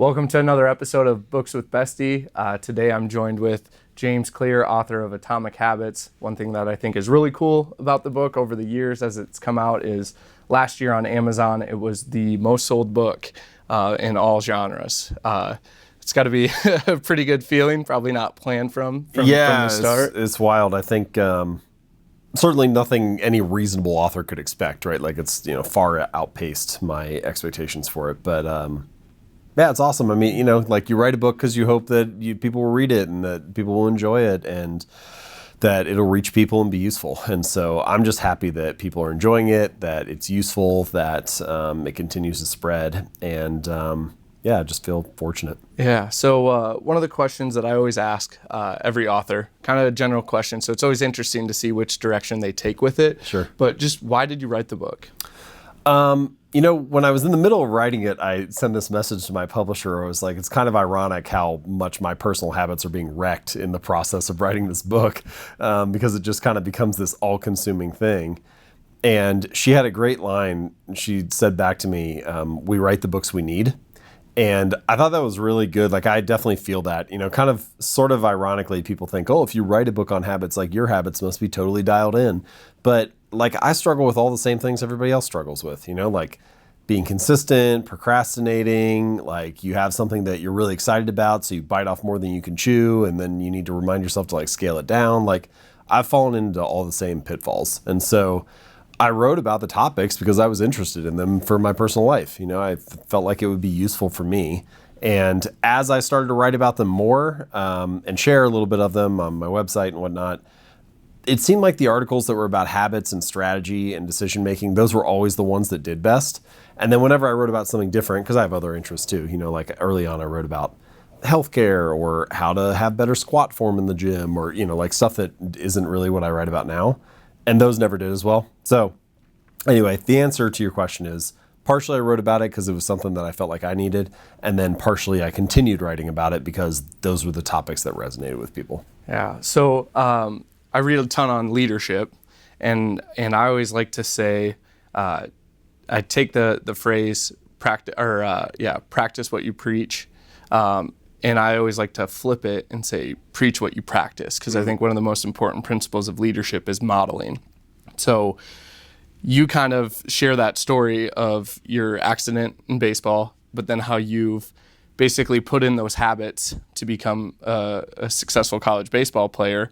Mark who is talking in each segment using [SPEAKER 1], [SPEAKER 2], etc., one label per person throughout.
[SPEAKER 1] Welcome to another episode of Books with Beste. Today I'm joined with James Clear, author of Atomic Habits. One thing that I think is really cool about the book over the years as it's come out is last year on Amazon, it was the most sold book in all genres. It's got to be a pretty good feeling, probably not planned from the start.
[SPEAKER 2] It's wild. I think certainly nothing any reasonable author could expect, right? Like it's, far outpaced my expectations for it. But yeah, it's awesome. I mean, like you write a book because you hope that people will read it and that people will enjoy it and that it'll reach people and be useful. And so I'm just happy that people are enjoying it, that it's useful, that it continues to spread. And I just feel fortunate.
[SPEAKER 1] Yeah. So one of the questions that I always ask every author, kind of a general question. So it's always interesting to see which direction they take with it.
[SPEAKER 2] Sure.
[SPEAKER 1] But just why did you write the book?
[SPEAKER 2] When I was in the middle of writing it, I sent this message to my publisher. I was like, it's kind of ironic how much my personal habits are being wrecked in the process of writing this book because it just kind of becomes this all-consuming thing. And she had a great line. She said back to me, we write the books we need. And I thought that was really good. Like, I definitely feel that, kind of sort of ironically, people think, oh, if you write a book on habits, like your habits must be totally dialed in. But like, I struggle with all the same things everybody else struggles with, like being consistent, procrastinating, like you have something that you're really excited about, so you bite off more than you can chew. And then you need to remind yourself to like scale it down. Like, I've fallen into all the same pitfalls. And so I wrote about the topics because I was interested in them for my personal life. I felt like it would be useful for me. And as I started to write about them more and share a little bit of them on my website and whatnot, it seemed like the articles that were about habits and strategy and decision making, those were always the ones that did best. And then whenever I wrote about something different, because I have other interests too, like early on I wrote about healthcare or how to have better squat form in the gym or, like stuff that isn't really what I write about now. And those never did as well. So anyway, the answer to your question is partially I wrote about it because it was something that I felt like I needed. And then partially I continued writing about it because those were the topics that resonated with people.
[SPEAKER 1] Yeah. So I read a ton on leadership and I always like to say, I take the phrase practice what you preach. And I always like to flip it and say, preach what you practice, because I think one of the most important principles of leadership is modeling. So you kind of share that story of your accident in baseball, but then how you've basically put in those habits to become a successful college baseball player.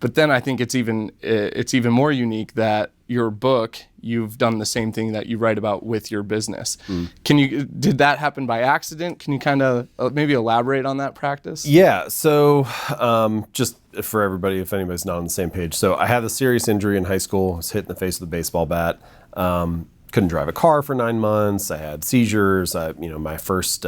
[SPEAKER 1] But then I think it's even more unique that your book, you've done the same thing that you write about with your business. Did that happen by accident? Can you kind of maybe elaborate on that practice?
[SPEAKER 2] Yeah. So just for everybody, if anybody's not on the same page. So I had a serious injury in high school. I was hit in the face with a baseball bat. Couldn't drive a car for 9 months. I had seizures. My first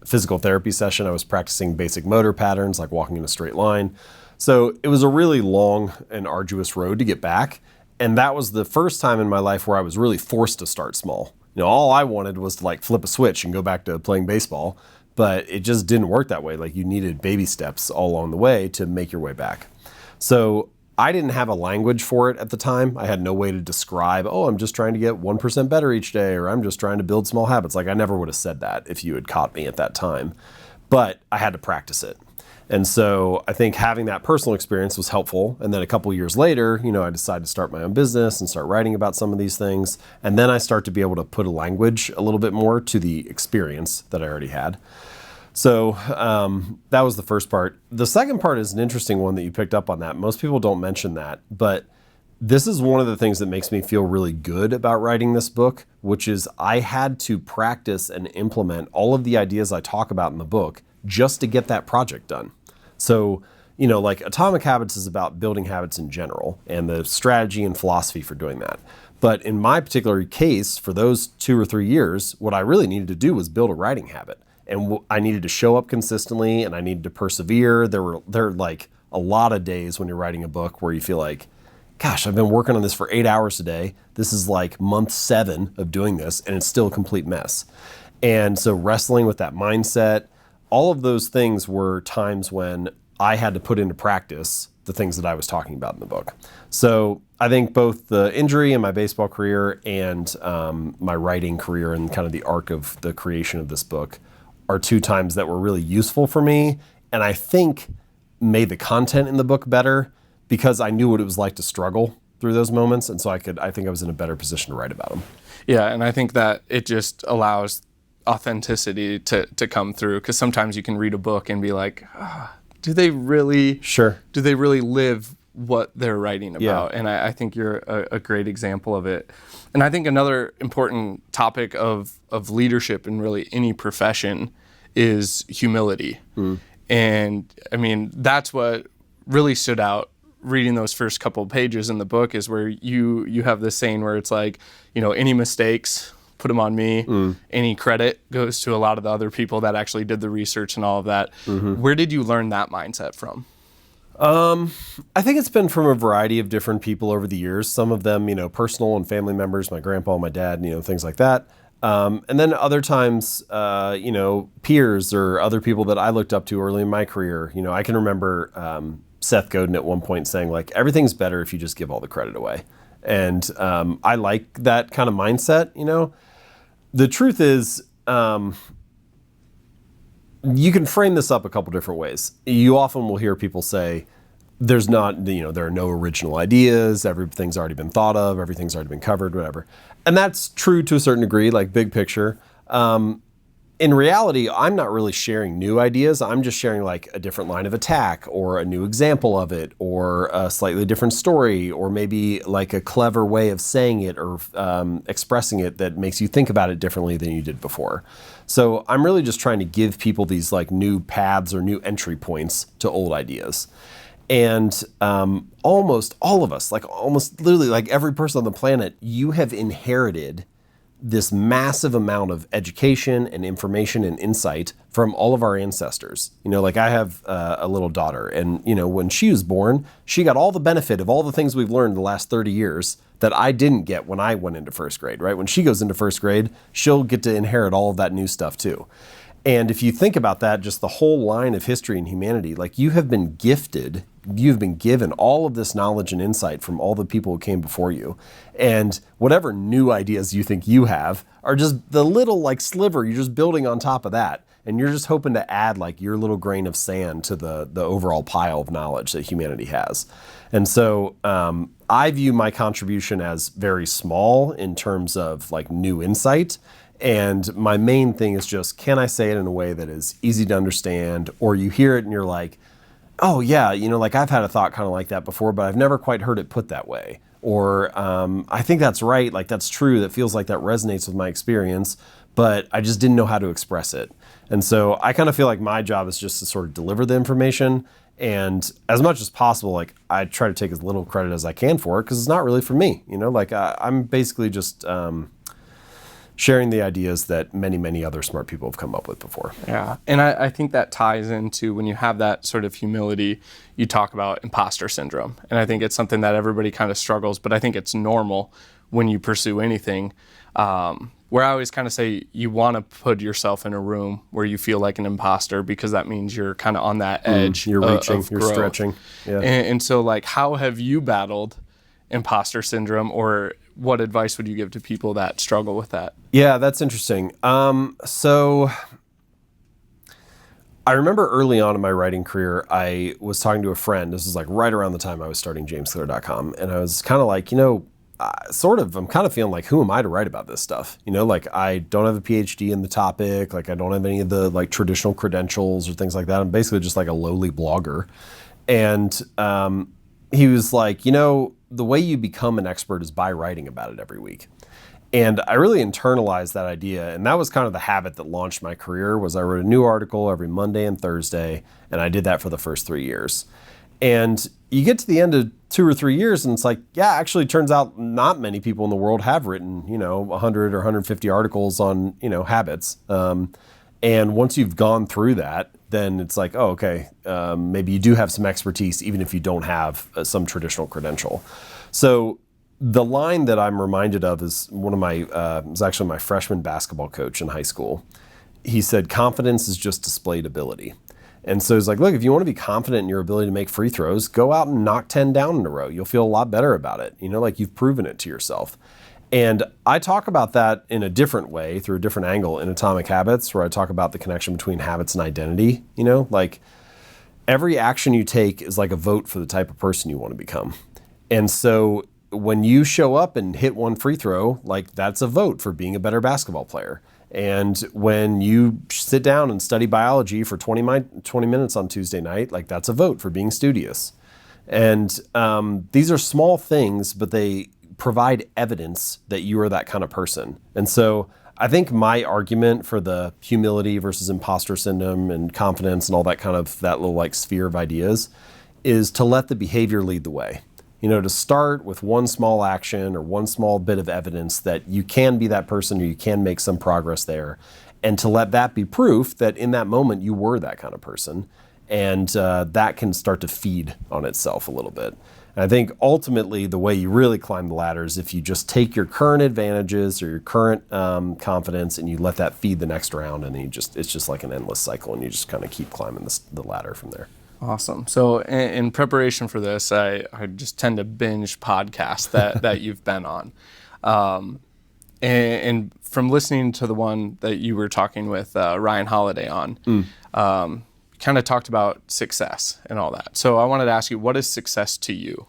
[SPEAKER 2] physical therapy session, I was practicing basic motor patterns, like walking in a straight line. So it was a really long and arduous road to get back. And that was the first time in my life where I was really forced to start small. All I wanted was to like flip a switch and go back to playing baseball, but it just didn't work that way. Like you needed baby steps all along the way to make your way back. So I didn't have a language for it at the time. I had no way to describe, I'm just trying to get 1% better each day, or I'm just trying to build small habits. Like I never would have said that if you had caught me at that time, but I had to practice it. And so I think having that personal experience was helpful. And then a couple years later, I decided to start my own business and start writing about some of these things. And then I start to be able to put a language a little bit more to the experience that I already had. So that was the first part. The second part is an interesting one that you picked up on that. Most people don't mention that, but this is one of the things that makes me feel really good about writing this book, which is I had to practice and implement all of the ideas I talk about in the book just to get that project done. So, like Atomic Habits is about building habits in general and the strategy and philosophy for doing that. But in my particular case, for those 2 or 3 years, what I really needed to do was build a writing habit. And I needed to show up consistently and I needed to persevere. There are like a lot of days when you're writing a book where you feel like, gosh, I've been working on this for 8 hours a day. This is like month 7 of doing this and it's still a complete mess. And so wrestling with that mindset, all of those things were times when I had to put into practice the things that I was talking about in the book. So I think both the injury in my baseball career and my writing career and kind of the arc of the creation of this book are two times that were really useful for me, and I think made the content in the book better because I knew what it was like to struggle through those moments, and so I think I was in a better position to write about them.
[SPEAKER 1] Yeah, and I think that it just allows authenticity to come through, because sometimes you can read a book and be like, do they really live what they're writing about?
[SPEAKER 2] Yeah.
[SPEAKER 1] And I think you're a great example of it. And I think another important topic of leadership in really any profession is humility. And I mean, that's what really stood out reading those first couple of pages in the book, is where you have this saying where it's like, any mistakes, put them on me. Any credit goes to a lot of the other people that actually did the research and all of that. Where did you learn that mindset from?
[SPEAKER 2] I think it's been from a variety of different people over the years. Some of them, personal and family members, my grandpa, my dad, things like that. And then other times, peers or other people that I looked up to early in my career. I can remember Seth Godin at one point saying, like, everything's better if you just give all the credit away. And I like that kind of mindset. The truth is, you can frame this up a couple different ways. You often will hear people say, there are no original ideas, everything's already been thought of, everything's already been covered, whatever. And that's true to a certain degree, like big picture. In reality, I'm not really sharing new ideas. I'm just sharing like a different line of attack or a new example of it or a slightly different story or maybe like a clever way of saying it or expressing it that makes you think about it differently than you did before. So I'm really just trying to give people these like new paths or new entry points to old ideas. And almost all of us, like almost literally like every person on the planet, you have inherited this massive amount of education and information and insight from all of our ancestors. Like I have a little daughter, and when she was born, she got all the benefit of all the things we've learned the last 30 years that I didn't get when I went into first grade, right? When she goes into first grade, she'll get to inherit all of that new stuff too. And if you think about that, just the whole line of history and humanity, like you've been given all of this knowledge and insight from all the people who came before you. And whatever new ideas you think you have are just the little like sliver you're just building on top of that. And you're just hoping to add like your little grain of sand to the overall pile of knowledge that humanity has. And so I view my contribution as very small in terms of like new insight. And my main thing is just, can I say it in a way that is easy to understand, or you hear it and you're like, oh yeah, like I've had a thought kind of like that before, but I've never quite heard it put that way. Or I think that's right, like that's true, that feels like that resonates with my experience, but I just didn't know how to express it. And so I kind of feel like my job is just to sort of deliver the information, and as much as possible, like I try to take as little credit as I can for it, because it's not really for me, like I'm basically just sharing the ideas that many, many other smart people have come up with before.
[SPEAKER 1] Yeah, and I think that ties into when you have that sort of humility, you talk about imposter syndrome. And I think it's something that everybody kind of struggles, but I think it's normal when you pursue anything. Where I always kind of say you want to put yourself in a room where you feel like an imposter, because that means you're kind of on that edge.
[SPEAKER 2] You're reaching, you're
[SPEAKER 1] growth.
[SPEAKER 2] stretching. Yeah.
[SPEAKER 1] And so like, how have you battled imposter syndrome, or what advice would you give to people that struggle with that?
[SPEAKER 2] Yeah, that's interesting. So I remember early on in my writing career, I was talking to a friend. This was like right around the time I was starting jamesclear.com. And I was kind of like, I'm kind of feeling like, who am I to write about this stuff? Like I don't have a PhD in the topic. Like I don't have any of the like traditional credentials or things like that. I'm basically just like a lowly blogger. And he was like, the way you become an expert is by writing about it every week. And I really internalized that idea. And that was kind of the habit that launched my career. Was I wrote a new article every Monday and Thursday. And I did that for the first 3 years. And you get to the end of 2 or 3 years and it's like, yeah, actually it turns out not many people in the world have written, 100 or 150 articles on, habits. And once you've gone through that, then it's like, oh, okay, maybe you do have some expertise, even if you don't have some traditional credential. So the line that I'm reminded of is was actually my freshman basketball coach in high school. He said, confidence is just displayed ability. And so it's like, look, if you want to be confident in your ability to make free throws, go out and knock 10 down in a row. You'll feel a lot better about it. Like you've proven it to yourself. And I talk about that in a different way, through a different angle in Atomic Habits, where I talk about the connection between habits and identity. Like every action you take is like a vote for the type of person you want to become. And so when you show up and hit one free throw, like that's a vote for being a better basketball player. And when you sit down and study biology for 20 minutes on Tuesday night, like that's a vote for being studious. And these are small things, but they provide evidence that you are that kind of person. And so I think my argument for the humility versus imposter syndrome and confidence and all that kind of that little like sphere of ideas is to let the behavior lead the way. To start with one small action or one small bit of evidence that you can be that person or you can make some progress there, and to let that be proof that in that moment you were that kind of person. And that can start to feed on itself a little bit. And I think ultimately the way you really climb the ladder is if you just take your current advantages or your current confidence and you let that feed the next round, and then it's just like an endless cycle, and you just kind of keep climbing the ladder from there.
[SPEAKER 1] Awesome. So in preparation for this, I just tend to binge podcasts that you've been on. And from listening to the one that you were talking with Ryan Holiday on, kind of talked about success and all that. So I wanted to ask you, what is success to you?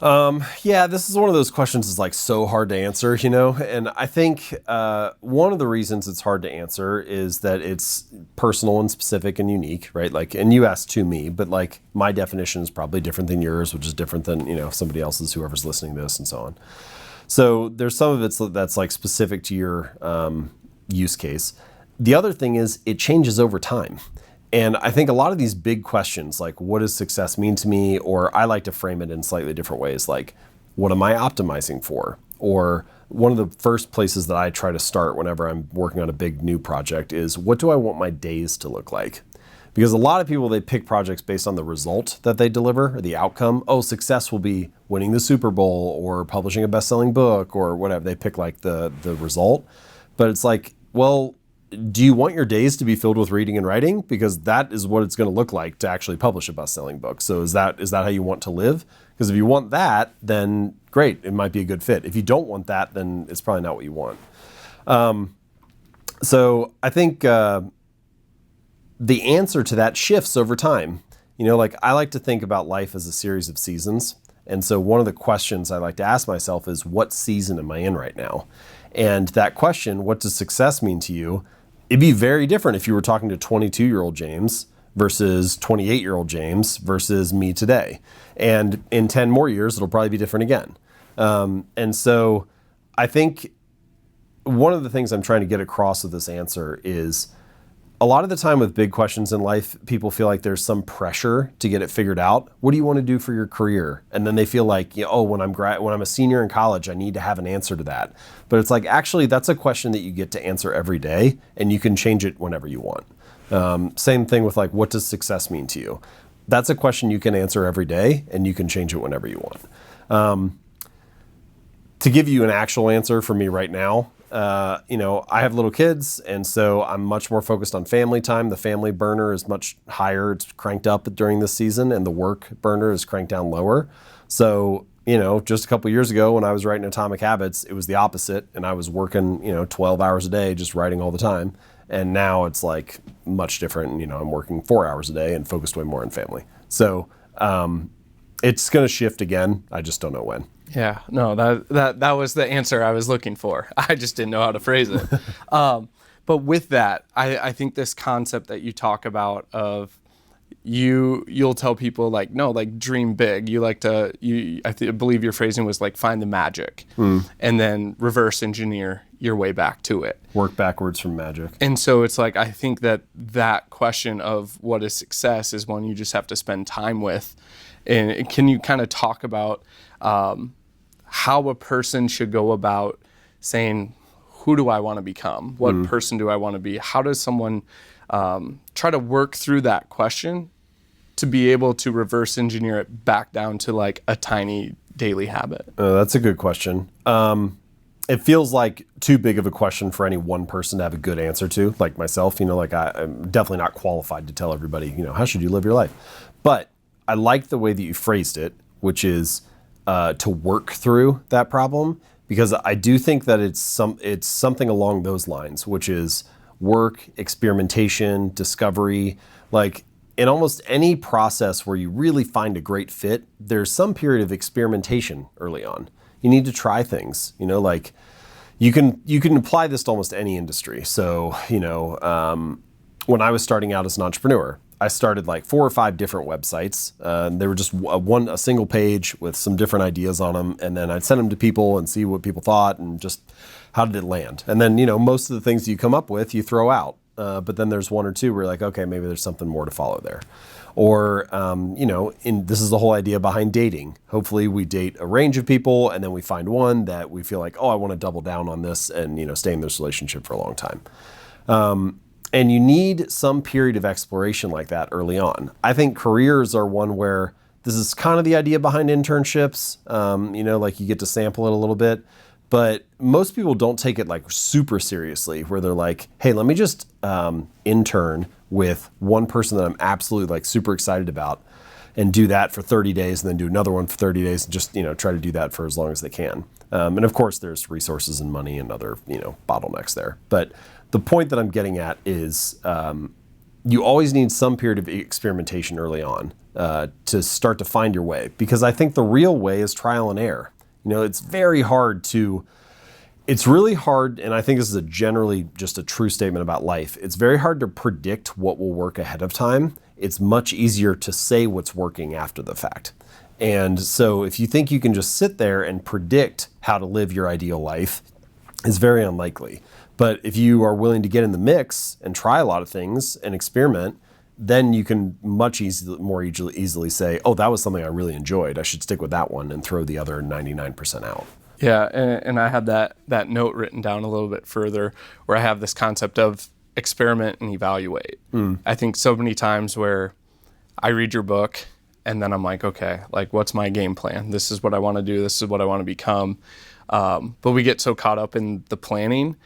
[SPEAKER 2] Yeah, this is one of those questions that's like so hard to answer, and I think one of the reasons it's hard to answer is that it's personal and specific and unique, right? Like, and you asked to me, but like my definition is probably different than yours, which is different than, somebody else's, whoever's listening to this and so on. So there's some of it that's like specific to your use case. The other thing is it changes over time. And I think a lot of these big questions, like what does success mean to me? Or I like to frame it in slightly different ways, like what am I optimizing for? Or one of the first places that I try to start whenever I'm working on a big new project is what do I want my days to look like? Because a lot of people, they pick projects based on the result that they deliver or the outcome. Oh, success will be winning the Super Bowl or publishing a best-selling book or whatever. They pick like the result. But it's like, well, do you want your days to be filled with reading and writing? Because that is what it's going to look like to actually publish a best-selling book. So is that how you want to live? Because if you want that, then great, it might be a good fit. If you don't want that, then it's probably not what you want. So I think the answer to that shifts over time. Like I like to think about life as a series of seasons. And so one of the questions I like to ask myself is, what season am I in right now? And that question, what does success mean to you? It'd be very different if you were talking to 22-year-old James versus 28-year-old James versus me today. And in 10 more years, it'll probably be different again. And so I think one of the things I'm trying to get across with this answer is a lot of the time with big questions in life, people feel like there's some pressure to get it figured out. What do you want to do for your career? And then they feel like, when I'm a senior in college, I need to have an answer to that. But it's like, actually, that's a question that you get to answer every day, and you can change it whenever you want. Same thing with like, what does success mean to you? That's a question you can answer every day, and you can change it whenever you want. To give you an actual answer for me right now, I have little kids, and so I'm much more focused on family time. The family burner is much higher. It's cranked up during this season, and the work burner is cranked down lower. So, just a couple years ago when I was writing Atomic Habits, it was the opposite, and I was working, 12 hours a day, just writing all the time. And now it's like much different. I'm working 4 hours a day and focused way more on family. So, it's going to shift again. I just don't know when.
[SPEAKER 1] Yeah, no, that was the answer I was looking for. I just didn't know how to phrase it. But with that, I think this concept that you talk about of you'll tell people like, no, like dream big. You like to, I believe your phrasing was like find the magic and then reverse engineer your way back to it.
[SPEAKER 2] Work backwards from magic.
[SPEAKER 1] And so it's like, I think that question of what is success is one you just have to spend time with. And can you kind of talk about how a person should go about saying, who do I want to become? What person do I want to be? How does someone try to work through that question to be able to reverse engineer it back down to like a tiny daily habit?
[SPEAKER 2] That's a good question. It feels like too big of a question for any one person to have a good answer to, like myself. I'm definitely not qualified to tell everybody, how should you live your life? But I like the way that you phrased it, which is to work through that problem, because I do think that it's something along those lines, which is work, experimentation, discovery. Like in almost any process where you really find a great fit, there's some period of experimentation early on. You need to try things, like you can apply this to almost any industry. So, when I was starting out as an entrepreneur, I started like 4 or 5 different websites. They were just a single page with some different ideas on them. And then I'd send them to people and see what people thought and just how did it land. And then, most of the things you come up with, you throw out. But then there's 1 or 2 where you're like, okay, maybe there's something more to follow there. Or, this is the whole idea behind dating. Hopefully we date a range of people and then we find one that we feel like, oh, I want to double down on this and, stay in this relationship for a long time. And you need some period of exploration like that early on. I think careers are one where this is kind of the idea behind internships. Like you get to sample it a little bit. But most people don't take it like super seriously where they're like, hey, let me just intern with one person that I'm absolutely like super excited about and do that for 30 days and then do another one for 30 days and just, try to do that for as long as they can. And of course, there's resources and money and other, bottlenecks there. But the point that I'm getting at is you always need some period of experimentation early on to start to find your way. Because I think the real way is trial and error. It's really hard, and I think this is generally just a true statement about life. It's very hard to predict what will work ahead of time. It's much easier to say what's working after the fact. And so if you think you can just sit there and predict how to live your ideal life, it's very unlikely. But if you are willing to get in the mix and try a lot of things and experiment, then you can more easily say, oh, that was something I really enjoyed. I should stick with that one and throw the other 99% out.
[SPEAKER 1] Yeah, and I had that note written down a little bit further where I have this concept of experiment and evaluate. I think so many times where I read your book and then I'm like, okay, like what's my game plan? This is what I want to do. This is what I want to become. But we get so caught up in the planning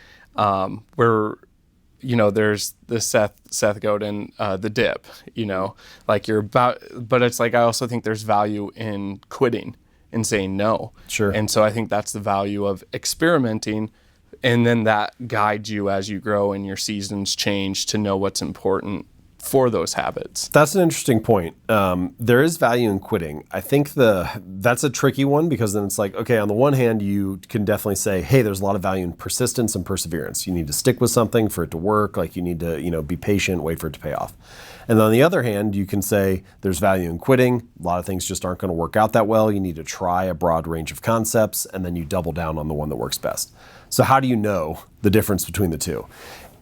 [SPEAKER 1] where, there's the Seth Godin, the dip, like you're about, but it's like, I also think there's value in quitting and saying no.
[SPEAKER 2] Sure.
[SPEAKER 1] And so I think that's the value of experimenting. And then that guides you as you grow and your seasons change to know what's important for those habits.
[SPEAKER 2] That's an interesting point. There is value in quitting. I think that's a tricky one because then it's like, okay, on the one hand, you can definitely say, hey, there's a lot of value in persistence and perseverance. You need to stick with something for it to work. Like you need to, be patient, wait for it to pay off. And on the other hand, you can say there's value in quitting. A lot of things just aren't going to work out that well. You need to try a broad range of concepts and then you double down on the one that works best. So how do you know the difference between the two?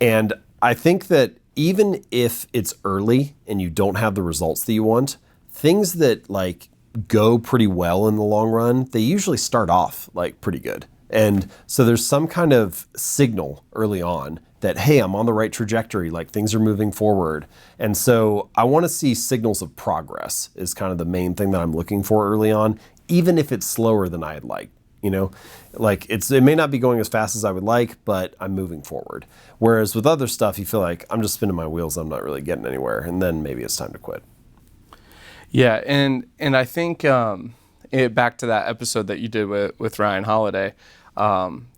[SPEAKER 2] And I think that even if it's early and you don't have the results that you want, things that like go pretty well in the long run, they usually start off like pretty good. And so there's some kind of signal early on that, hey, I'm on the right trajectory, like things are moving forward. And so I want to see signals of progress is kind of the main thing that I'm looking for early on, even if it's slower than I'd like. Like it may not be going as fast as I would like, but I'm moving forward. Whereas with other stuff, you feel like I'm just spinning my wheels. I'm not really getting anywhere. And then maybe it's time to quit.
[SPEAKER 1] Yeah. And I think back to that episode that you did with Ryan Holiday,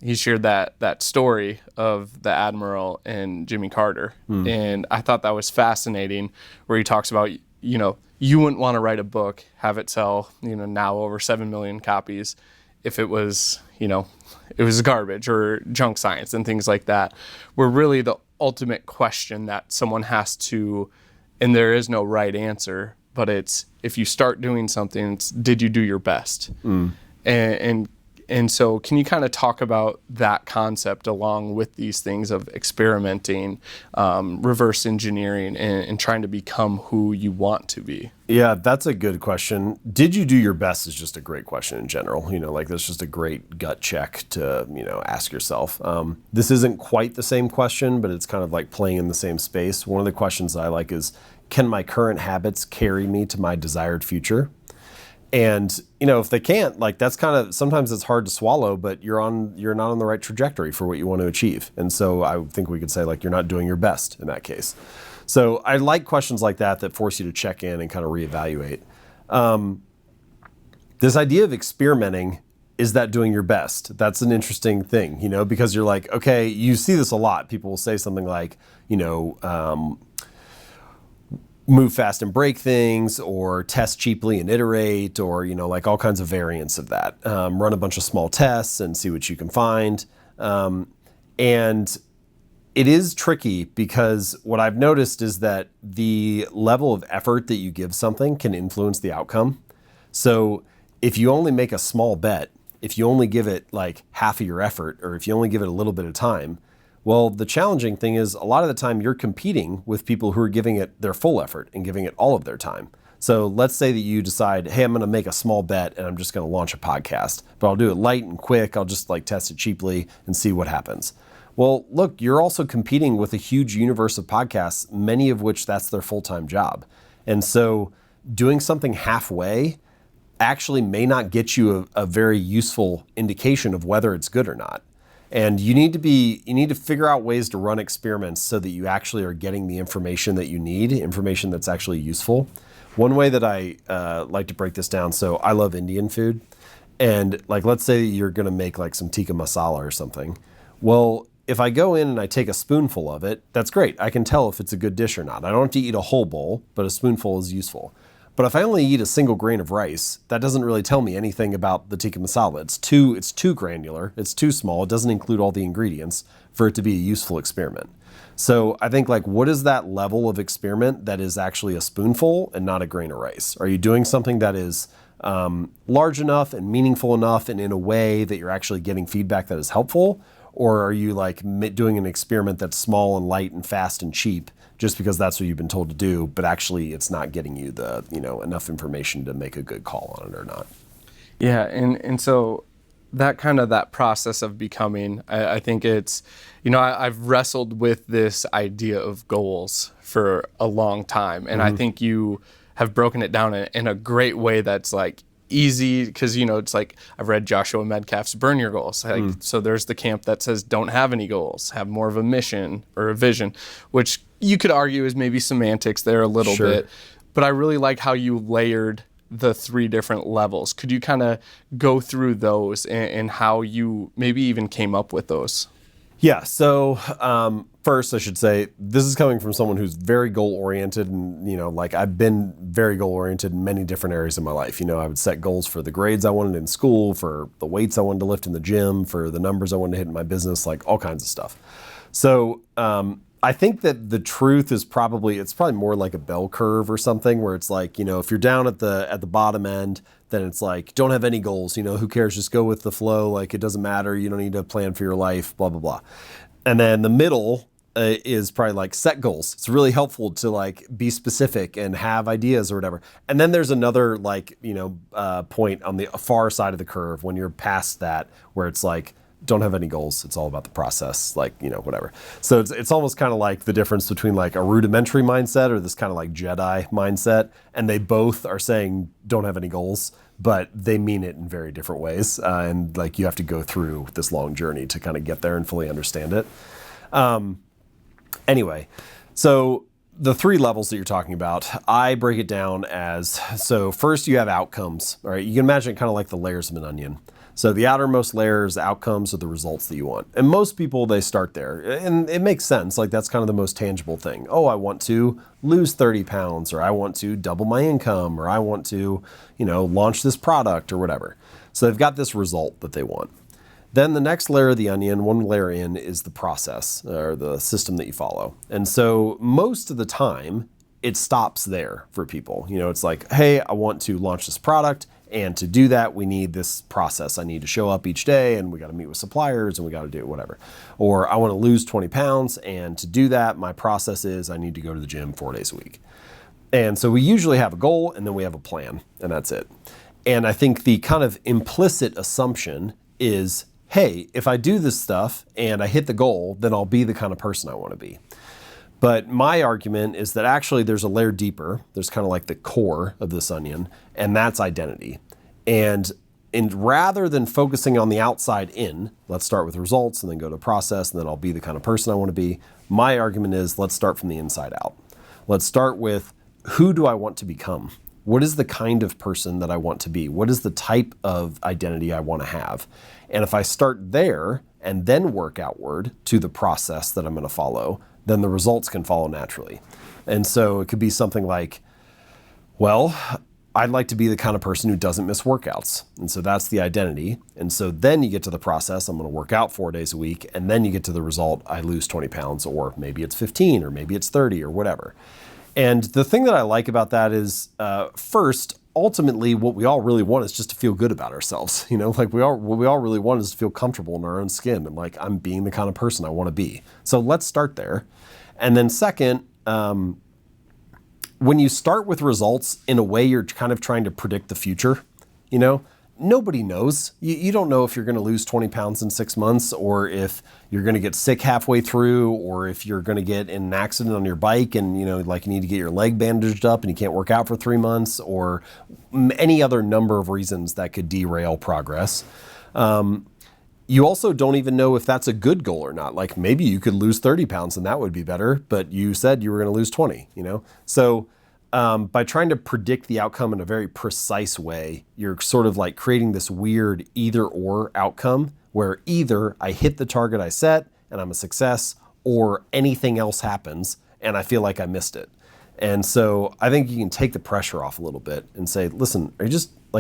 [SPEAKER 1] he shared that story of the Admiral and Jimmy Carter. And I thought that was fascinating where he talks about, you wouldn't want to write a book, have it sell, now over 7 million copies if it was, it was garbage or junk science and things like that, where really the ultimate question that someone has to, and there is no right answer, but it's if you start doing something, it's did you do your best? And so can you kind of talk about that concept along with these things of experimenting, reverse engineering, and trying to become who you want to be?
[SPEAKER 2] Yeah, that's a good question. Did you do your best is just a great question in general. Like that's just a great gut check to, ask yourself. This isn't quite the same question, but it's kind of like playing in the same space. One of the questions I like is, can my current habits carry me to my desired future? And, if they can't, like that's kind of, sometimes it's hard to swallow, but you're not on the right trajectory for what you want to achieve. And so I think we could say like, you're not doing your best in that case. So I like questions like that force you to check in and kind of reevaluate. This idea of experimenting is that doing your best? That's an interesting thing, because you're like, okay, you see this a lot. People will say something like, move fast and break things, or test cheaply and iterate, or, like all kinds of variants of that. Run a bunch of small tests and see what you can find. And it is tricky because what I've noticed is that the level of effort that you give something can influence the outcome. So if you only make a small bet, if you only give it like half of your effort, or if you only give it a little bit of time, well, the challenging thing is a lot of the time you're competing with people who are giving it their full effort and giving it all of their time. So let's say that you decide, hey, I'm going to make a small bet and I'm just going to launch a podcast, but I'll do it light and quick. I'll just like test it cheaply and see what happens. Well, look, you're also competing with a huge universe of podcasts, many of which that's their full-time job. And so doing something halfway actually may not get you a very useful indication of whether it's good or not. And you need to figure out ways to run experiments so that you actually are getting the information that you need, information that's actually useful. One way that I like to break this down, so I love Indian food. And like, let's say you're gonna make like some tikka masala or something. Well, if I go in and I take a spoonful of it, that's great. I can tell if it's a good dish or not. I don't have to eat a whole bowl, but a spoonful is useful. But if I only eat a single grain of rice, that doesn't really tell me anything about the tikka masala. It's too granular, it's too small, it doesn't include all the ingredients for it to be a useful experiment. So I think like, what is that level of experiment that is actually a spoonful and not a grain of rice? Are you doing something that is large enough and meaningful enough and in a way that you're actually getting feedback that is helpful? Or are you like doing an experiment that's small and light and fast and cheap just because that's what you've been told to do, but actually it's not getting you the, enough information to make a good call on it or not?
[SPEAKER 1] Yeah, and so that process of becoming, I think it's, I've wrestled with this idea of goals for a long time, and I think you have broken it down in a great way that's like easy, because it's like I've read Joshua Medcalf's Burn Your Goals. So there's the camp that says don't have any goals, have more of a mission or a vision, which you could argue is maybe semantics there a little bit. But I really like how you layered the 3 different levels. Could you kind of go through those and how you maybe even came up with those?
[SPEAKER 2] Yeah, so first I should say, this is coming from someone who's very goal-oriented, and like I've been very goal-oriented in many different areas of my life. I would set goals for the grades I wanted in school, for the weights I wanted to lift in the gym, for the numbers I wanted to hit in my business, like all kinds of stuff. So I think that the truth is probably more like a bell curve or something, where it's like, if you're down at the bottom end, then it's like, don't have any goals, who cares, just go with the flow, like it doesn't matter, you don't need to plan for your life, blah, blah, blah. And then the middle is probably like set goals. It's really helpful to like be specific and have ideas or whatever. And then there's another like, point on the far side of the curve when you're past that, where it's like, don't have any goals. It's all about the process, like, whatever. So it's almost kind of like the difference between like a rudimentary mindset or this kind of like Jedi mindset. And they both are saying don't have any goals, but they mean it in very different ways. And like you have to go through this long journey to kind of get there and fully understand it. Anyway, so the 3 levels that you're talking about, I break it down as, so first you have outcomes, all right? You can imagine kind of like the layers of an onion. So the outermost layers, outcomes, are the results that you want. And most people, they start there. And it makes sense. Like that's kind of the most tangible thing. Oh, I want to lose 30 pounds, or I want to double my income, or I want to, launch this product or whatever. So they've got this result that they want. Then the next layer of the onion, one layer in, is the process or the system that you follow. And so most of the time, it stops there for people. It's like, hey, I want to launch this product. And to do that, we need this process. I need to show up each day, and we got to meet with suppliers, and we got to do whatever. Or I want to lose 20 pounds, and to do that, my process is I need to go to the gym 4 days a week. And so we usually have a goal, and then we have a plan, and that's it. And I think the kind of implicit assumption is, hey, if I do this stuff and I hit the goal, then I'll be the kind of person I want to be. But my argument is that actually there's a layer deeper. There's kind of like the core of this onion, and that's identity. And rather than focusing on the outside in, let's start with results and then go to process, and then I'll be the kind of person I want to be. My argument is let's start from the inside out. Let's start with, who do I want to become? what is the kind of person that I want to be? What is the type of identity I want to have? And if I start there and then work outward to the process that I'm going to follow, then the results can follow naturally. And so it could be something like, well, I'd like to be the kind of person who doesn't miss workouts. And so that's the identity. And so then you get to the process, I'm going to work out 4 days a week. And then you get to the result, I lose 20 pounds, or maybe it's 15, or maybe it's 30, or whatever. And the thing that I like about that is, first, ultimately, what we all really want is just to feel good about ourselves. You know, like what we all really want is to feel comfortable in our own skin. And like, I'm being the kind of person I want to be. So let's start there. And then second, when you start with results, in a way, you're kind of trying to predict the future. You know, nobody knows. You don't know if you're going to lose 20 pounds in 6 months, or if you're going to get sick halfway through, or if you're going to get in an accident on your bike and, you know, like you need to get your leg bandaged up and you can't work out for 3 months, or any other number of reasons that could derail progress. You also don't even know if that's a good goal or not. Like maybe you could lose 30 pounds and that would be better, but you said you were going to lose 20, you know? So by trying to predict the outcome in a very precise way, you're sort of like creating this weird either or outcome where either I hit the target I set and I'm a success, or anything else happens and I feel like I missed it. And so I think you can take the pressure off a little bit and say, listen, are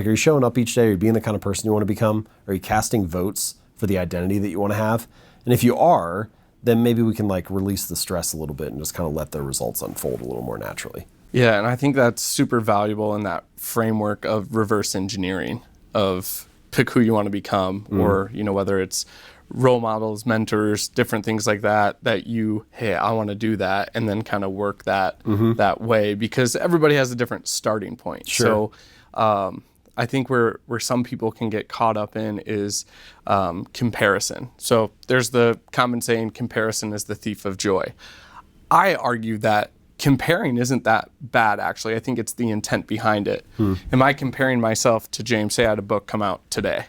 [SPEAKER 2] you showing up each day? Are you being the kind of person you want to become? Are you casting votes for the identity that you want to have? And if you are, then maybe we can like release the stress a little bit and just kind of let the results unfold a little more naturally.
[SPEAKER 1] Yeah, and I think that's super valuable in that framework of reverse engineering, of pick who you want to become, or, you know, whether it's role models, mentors, different things like that, hey, I want to do that, and then kind of work that that way, because everybody has a different starting point.
[SPEAKER 2] Sure.
[SPEAKER 1] So I think where some people can get caught up in is comparison. So there's the common saying, comparison is the thief of joy. I argue that comparing isn't that bad, actually. I think it's the intent behind it. Am I comparing myself to James? Say I had a book come out today.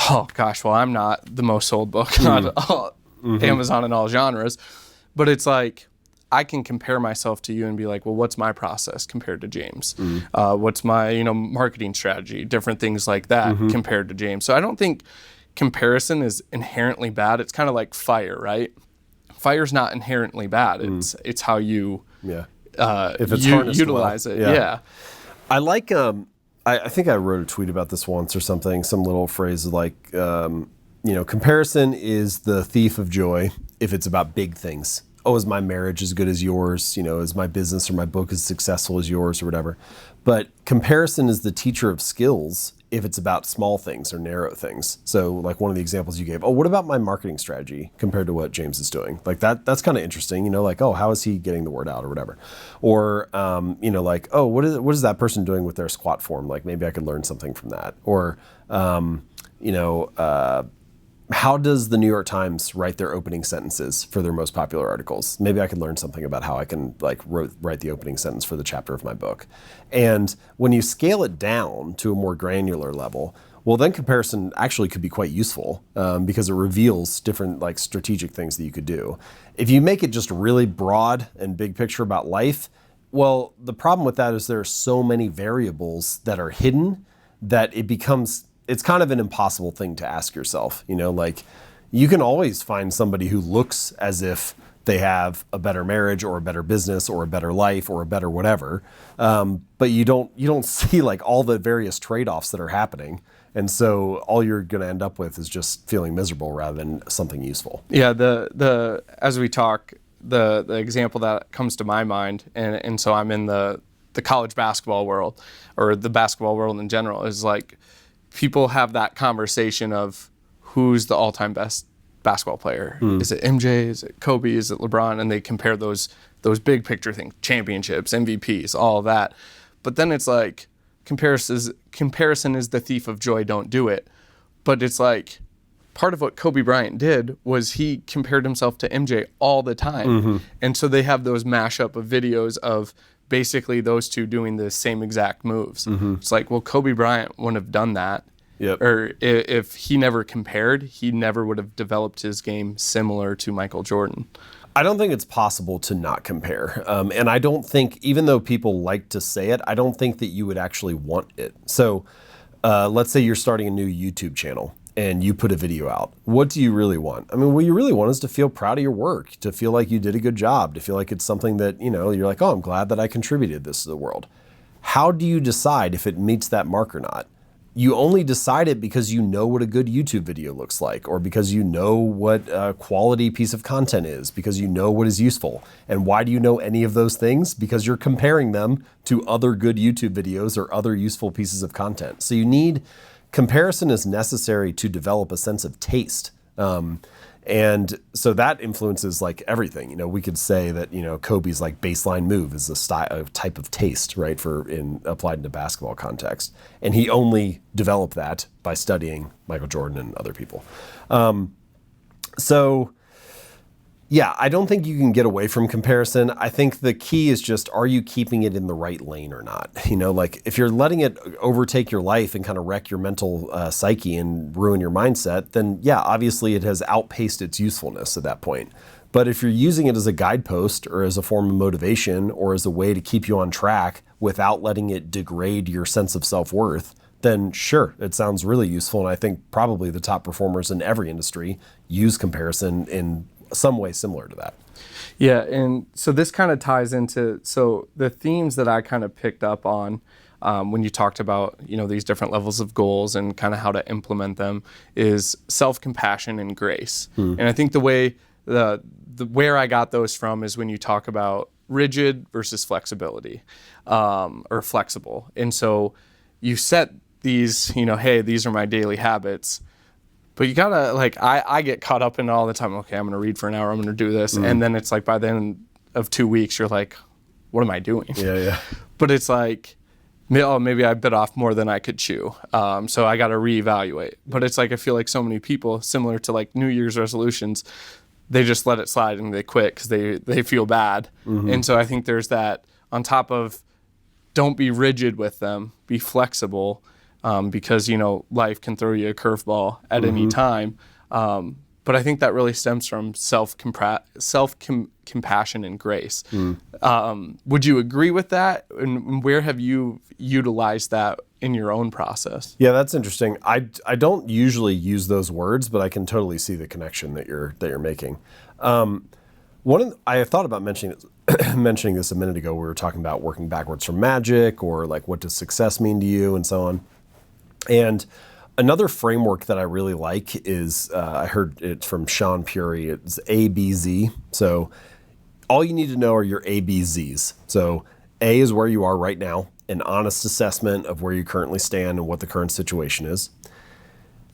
[SPEAKER 1] Oh, gosh, well, I'm not the most sold book on Amazon in all genres. But it's like, I can compare myself to you and be like, well, what's my process compared to James? What's my, marketing strategy? Different things like that compared to James. So I don't think comparison is inherently bad. It's kind of like fire, right? Fire's not inherently bad. It's how you
[SPEAKER 2] if it's
[SPEAKER 1] utilize it. Yeah.
[SPEAKER 2] I like, I think I wrote a tweet about this once or something, some little phrase like, comparison is the thief of joy if it's about big things. Oh, is my marriage as good as yours? Is my business or my book as successful as yours or whatever? But comparison is the teacher of skills if it's about small things or narrow things. So like one of the examples you gave, what about my marketing strategy compared to what James is doing? Like that's kind of interesting, like, how is he getting the word out or whatever? Or, what is that person doing with their squat form? Like maybe I could learn something from that. Or, how does the New York Times write their opening sentences for their most popular articles? Maybe I could learn something about how I can write the opening sentence for the chapter of my book. And when you scale it down to a more granular level, well, then comparison actually could be quite useful because it reveals different strategic things that you could do. If you make it just really broad and big picture about life, well, the problem with that is there are so many variables that are hidden that it's kind of an impossible thing to ask yourself. You can always find somebody who looks as if they have a better marriage or a better business or a better life or a better whatever, but you don't see all the various trade-offs that are happening, and so all you're going to end up with is just feeling miserable rather than something useful.
[SPEAKER 1] Yeah, the as we talk, the example that comes to my mind, and so I'm in the college basketball world, or the basketball world in general, is people have that conversation of who's the all-time best basketball player. Is it MJ? Is it Kobe? Is it LeBron? And they compare those big picture things, championships, MVPs, all of that. But then it's comparison is the thief of joy, don't do it. But it's part of what Kobe Bryant did was he compared himself to MJ all the time. And so they have those mashup of videos of basically those two doing the same exact moves. It's well, Kobe Bryant wouldn't have done that.
[SPEAKER 2] Yep.
[SPEAKER 1] Or if he never compared, he never would have developed his game similar to Michael Jordan.
[SPEAKER 2] I don't think it's possible to not compare. And I don't think, even though people like to say it, I don't think that you would actually want it. So let's say you're starting a new YouTube channel and you put a video out. What do you really want? I mean, what you really want is to feel proud of your work, to feel like you did a good job, to feel like it's something that, you're like, oh, I'm glad that I contributed this to the world. How do you decide if it meets that mark or not? You only decide it because you know what a good YouTube video looks like, or because you know what a quality piece of content is, because you know what is useful. And why do you know any of those things? Because you're comparing them to other good YouTube videos or other useful pieces of content. So comparison is necessary to develop a sense of taste. And so that influences like everything. We could say that, Kobe's like baseline move is a type of taste, right, applied in a basketball context. And he only developed that by studying Michael Jordan and other people. Yeah, I don't think you can get away from comparison. I think the key is just, are you keeping it in the right lane or not? Like if you're letting it overtake your life and kind of wreck your mental psyche and ruin your mindset, then yeah, obviously it has outpaced its usefulness at that point. But if you're using it as a guidepost or as a form of motivation or as a way to keep you on track without letting it degrade your sense of self-worth, then sure, it sounds really useful. And I think probably the top performers in every industry use comparison in some way similar to that.
[SPEAKER 1] Yeah, and so this kind of ties into, the themes that I kind of picked up on when you talked about, these different levels of goals and kind of how to implement them is self-compassion and grace. And I think the way, where I got those from is when you talk about rigid versus flexibility, or flexible. And so you set these, hey, these are my daily habits. But you gotta, I get caught up in it all the time. Okay, I'm gonna read for an hour, I'm gonna do this. And then it's like by the end of 2 weeks, you're like, what am I doing?
[SPEAKER 2] Yeah.
[SPEAKER 1] But it's like, maybe I bit off more than I could chew. So I gotta reevaluate. But it's like, I feel like so many people, similar to like New Year's resolutions, they just let it slide and they quit because they feel bad. And so I think there's that on top of, don't be rigid with them, be flexible. Because, life can throw you a curveball at any time. But I think that really stems from self-compassion and grace. Would you agree with that? And where have you utilized that in your own process?
[SPEAKER 2] Yeah, that's interesting. I don't usually use those words, but I can totally see the connection that you're making. I thought about mentioning this a minute ago. We were talking about working backwards from magic, or like what does success mean to you, and so on. And another framework that I really like is, I heard it from Sean Puri, it's ABZ. So all you need to know are your ABZs. So A is where you are right now, an honest assessment of where you currently stand and what the current situation is.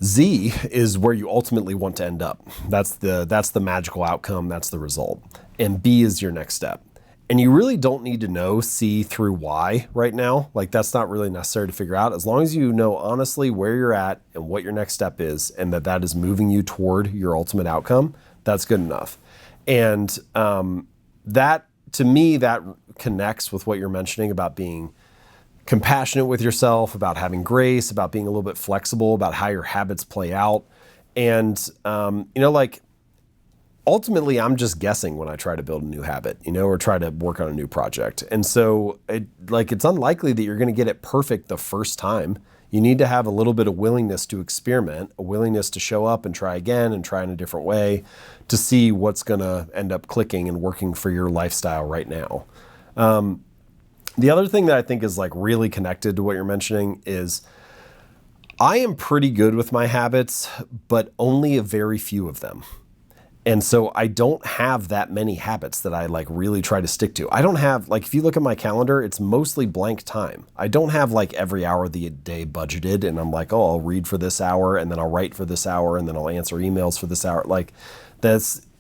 [SPEAKER 2] Z is where you ultimately want to end up. That's the magical outcome, that's the result. And B is your next step. And you really don't need to know C through Y right now. Like that's not really necessary to figure out. As long as you know honestly where you're at and what your next step is, and that is moving you toward your ultimate outcome, that's good enough. And that, to me, that connects with what you're mentioning about being compassionate with yourself, about having grace, about being a little bit flexible, about how your habits play out. And, ultimately, I'm just guessing when I try to build a new habit, or try to work on a new project. And so it's unlikely that you're going to get it perfect the first time. You need to have a little bit of willingness to experiment, a willingness to show up and try again and try in a different way to see what's going to end up clicking and working for your lifestyle right now. The other thing that I think is like really connected to what you're mentioning is I am pretty good with my habits, but only a very few of them. And so I don't have that many habits that I like really try to stick to. I don't have, like, if you look at my calendar, it's mostly blank time. I don't have like every hour of the day budgeted and I'm like, oh, I'll read for this hour and then I'll write for this hour and then I'll answer emails for this hour. Like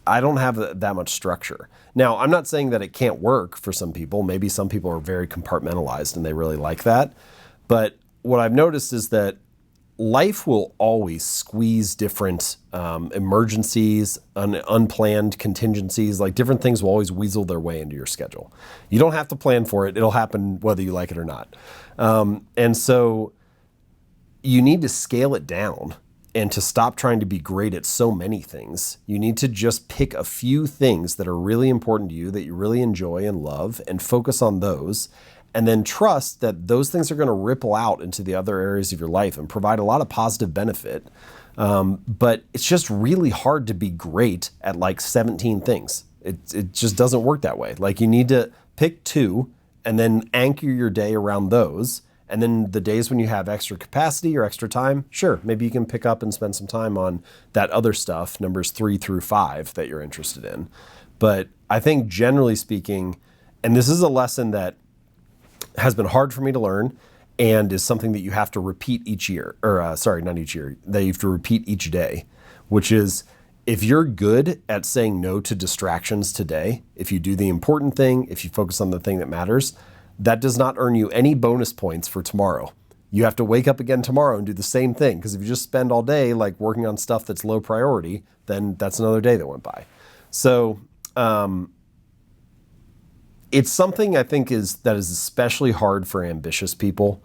[SPEAKER 2] I don't have that much structure. Now, I'm not saying that it can't work for some people. Maybe some people are very compartmentalized and they really like that. But what I've noticed is that life will always squeeze different emergencies, unplanned contingencies, like different things will always weasel their way into your schedule. You don't have to plan for it. It'll happen whether you like it or not. And so you need to scale it down and to stop trying to be great at so many things. You need to just pick a few things that are really important to you, that you really enjoy and love, and focus on those. And then trust that those things are going to ripple out into the other areas of your life and provide a lot of positive benefit. But it's just really hard to be great at like 17 things. It just doesn't work that way. Like, you need to pick 2 and then anchor your day around those. And then the days when you have extra capacity or extra time, sure, maybe you can pick up and spend some time on that other stuff, numbers 3 through 5 that you're interested in. But I think generally speaking, and this is a lesson that has been hard for me to learn and is something that you have to repeat each year, or sorry, not each year, that you have to repeat each day, which is, if you're good at saying no to distractions today, if you do the important thing, if you focus on the thing that matters, that does not earn you any bonus points for tomorrow. You have to wake up again tomorrow and do the same thing, because if you just spend all day like working on stuff that's low priority, then that's another day that went by. So it's something I think that is especially hard for ambitious people.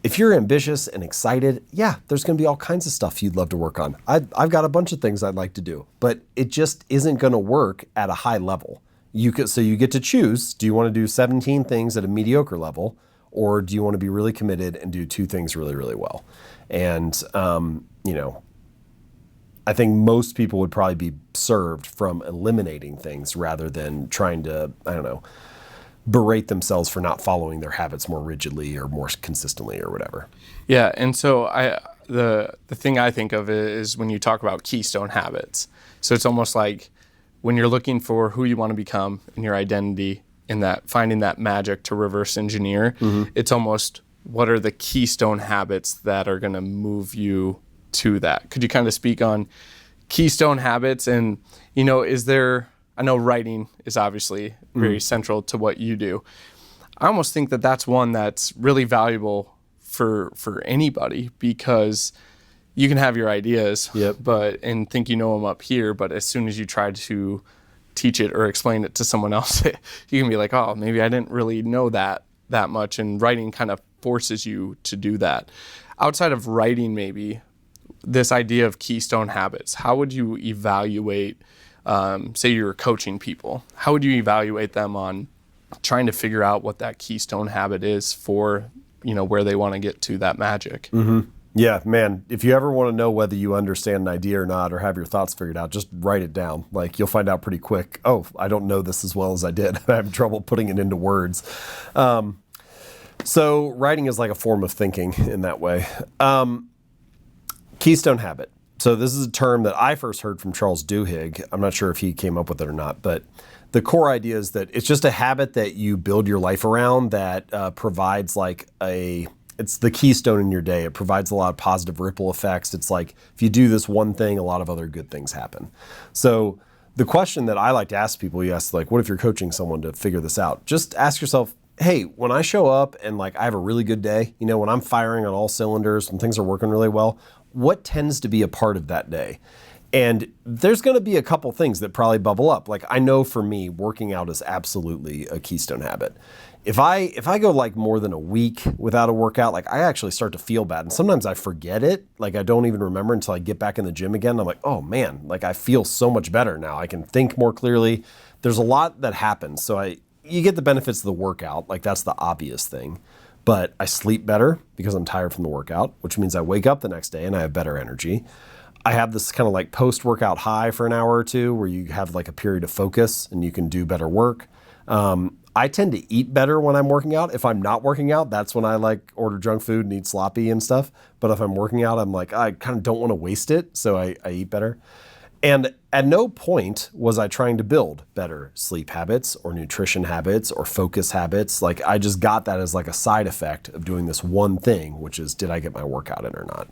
[SPEAKER 2] If you're ambitious and excited, yeah, there's going to be all kinds of stuff you'd love to work on. I've got a bunch of things I'd like to do, but it just isn't going to work at a high level. So you get to choose, do you want to do 17 things at a mediocre level, or do you want to be really committed and do 2 things really, really well? And, I think most people would probably be served from eliminating things rather than trying to, berate themselves for not following their habits more rigidly or more consistently or whatever.
[SPEAKER 1] Yeah, and so the thing I think of is when you talk about keystone habits. So it's almost like when you're looking for who you want to become in your identity, in that finding that magic to reverse engineer, it's almost, what are the keystone habits that are going to move you to that? Could you kind of speak on keystone habits? And, I know writing is obviously very central to what you do. I almost think that that's one that's really valuable for anybody, because you can have your ideas, and think you know them up here, but as soon as you try to teach it or explain it to someone else, you can be like, oh, maybe I didn't really know that much. And writing kind of forces you to do that. Outside of writing, maybe this idea of keystone habits, how would you evaluate, say you're coaching people, how would you evaluate them on trying to figure out what that keystone habit is for, where they want to get to that magic?
[SPEAKER 2] Yeah, man, if you ever want to know whether you understand an idea or not, or have your thoughts figured out, just write it down. Like, you'll find out pretty quick, oh, I don't know this as well as I did. I have trouble putting it into words. So writing is like a form of thinking in that way. Keystone habit. So this is a term that I first heard from Charles Duhigg. I'm not sure if he came up with it or not, but the core idea is that it's just a habit that you build your life around that provides it's the keystone in your day. It provides a lot of positive ripple effects. It's like, if you do this one thing, a lot of other good things happen. So the question that I like to ask people, you ask, like, what if you're coaching someone to figure this out? Just ask yourself, hey, when I show up and like I have a really good day, when I'm firing on all cylinders, when things are working really well, what tends to be a part of that day? And there's going to be a couple things that probably bubble up. Like, I know for me, working out is absolutely a keystone habit. If I go like more than a week without a workout, like, I actually start to feel bad. And sometimes I forget it. Like, I don't even remember until I get back in the gym again. I'm like, oh man, like, I feel so much better now. I can think more clearly. There's a lot that happens. So you get the benefits of the workout. Like, that's the obvious thing. But I sleep better because I'm tired from the workout, which means I wake up the next day and I have better energy. I have this kind of like post-workout high for an hour or two where you have like a period of focus and you can do better work. I tend to eat better when I'm working out. If I'm not working out, that's when I like order junk food and eat sloppy and stuff. But if I'm working out, I'm like, I kind of don't want to waste it. So I eat better. And at no point was I trying to build better sleep habits or nutrition habits or focus habits. Like, I just got that as like a side effect of doing this one thing, which is, did I get my workout in or not?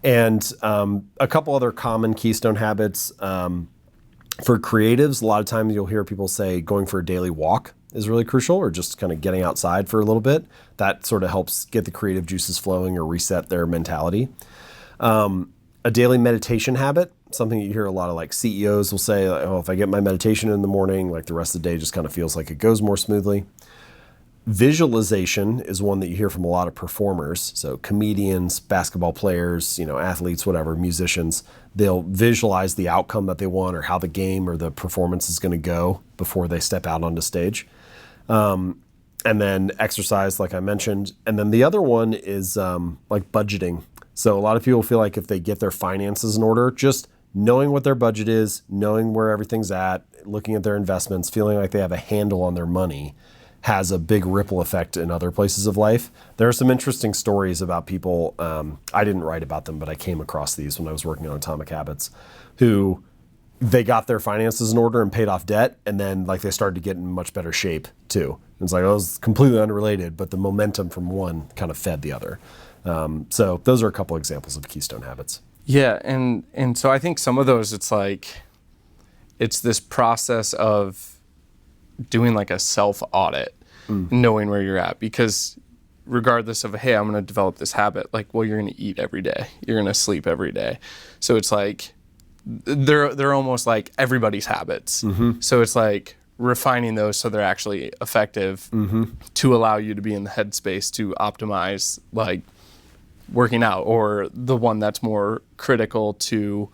[SPEAKER 2] And a couple other common keystone habits. For creatives, a lot of times you'll hear people say going for a daily walk is really crucial, or just kind of getting outside for a little bit. That sort of helps get the creative juices flowing or reset their mentality. A daily meditation habit, something you hear a lot of like CEOs will say, oh, if I get my meditation in the morning, like the rest of the day just kind of feels like it goes more smoothly. Visualization is one that you hear from a lot of performers. So comedians, basketball players, athletes, whatever, musicians, they'll visualize the outcome that they want or how the game or the performance is going to go before they step out onto stage. And then exercise, like I mentioned. And then the other one is like budgeting. So a lot of people feel like if they get their finances in order, just knowing what their budget is, knowing where everything's at, looking at their investments, feeling like they have a handle on their money has a big ripple effect in other places of life. There are some interesting stories about people, I didn't write about them, but I came across these when I was working on Atomic Habits, who they got their finances in order and paid off debt, and then like they started to get in much better shape too. It's like, it was completely unrelated, but the momentum from one kind of fed the other. So those are a couple examples of keystone habits.
[SPEAKER 1] Yeah, and so I think some of those, it's this process of doing like a self-audit, knowing where you're at, because regardless of, hey, I'm going to develop this habit, like, well, you're going to eat every day, you're going to sleep every day. So it's like, they're almost like everybody's habits. So it's like refining those so they're actually effective to allow you to be in the headspace to optimize like working out, or the one that's more critical to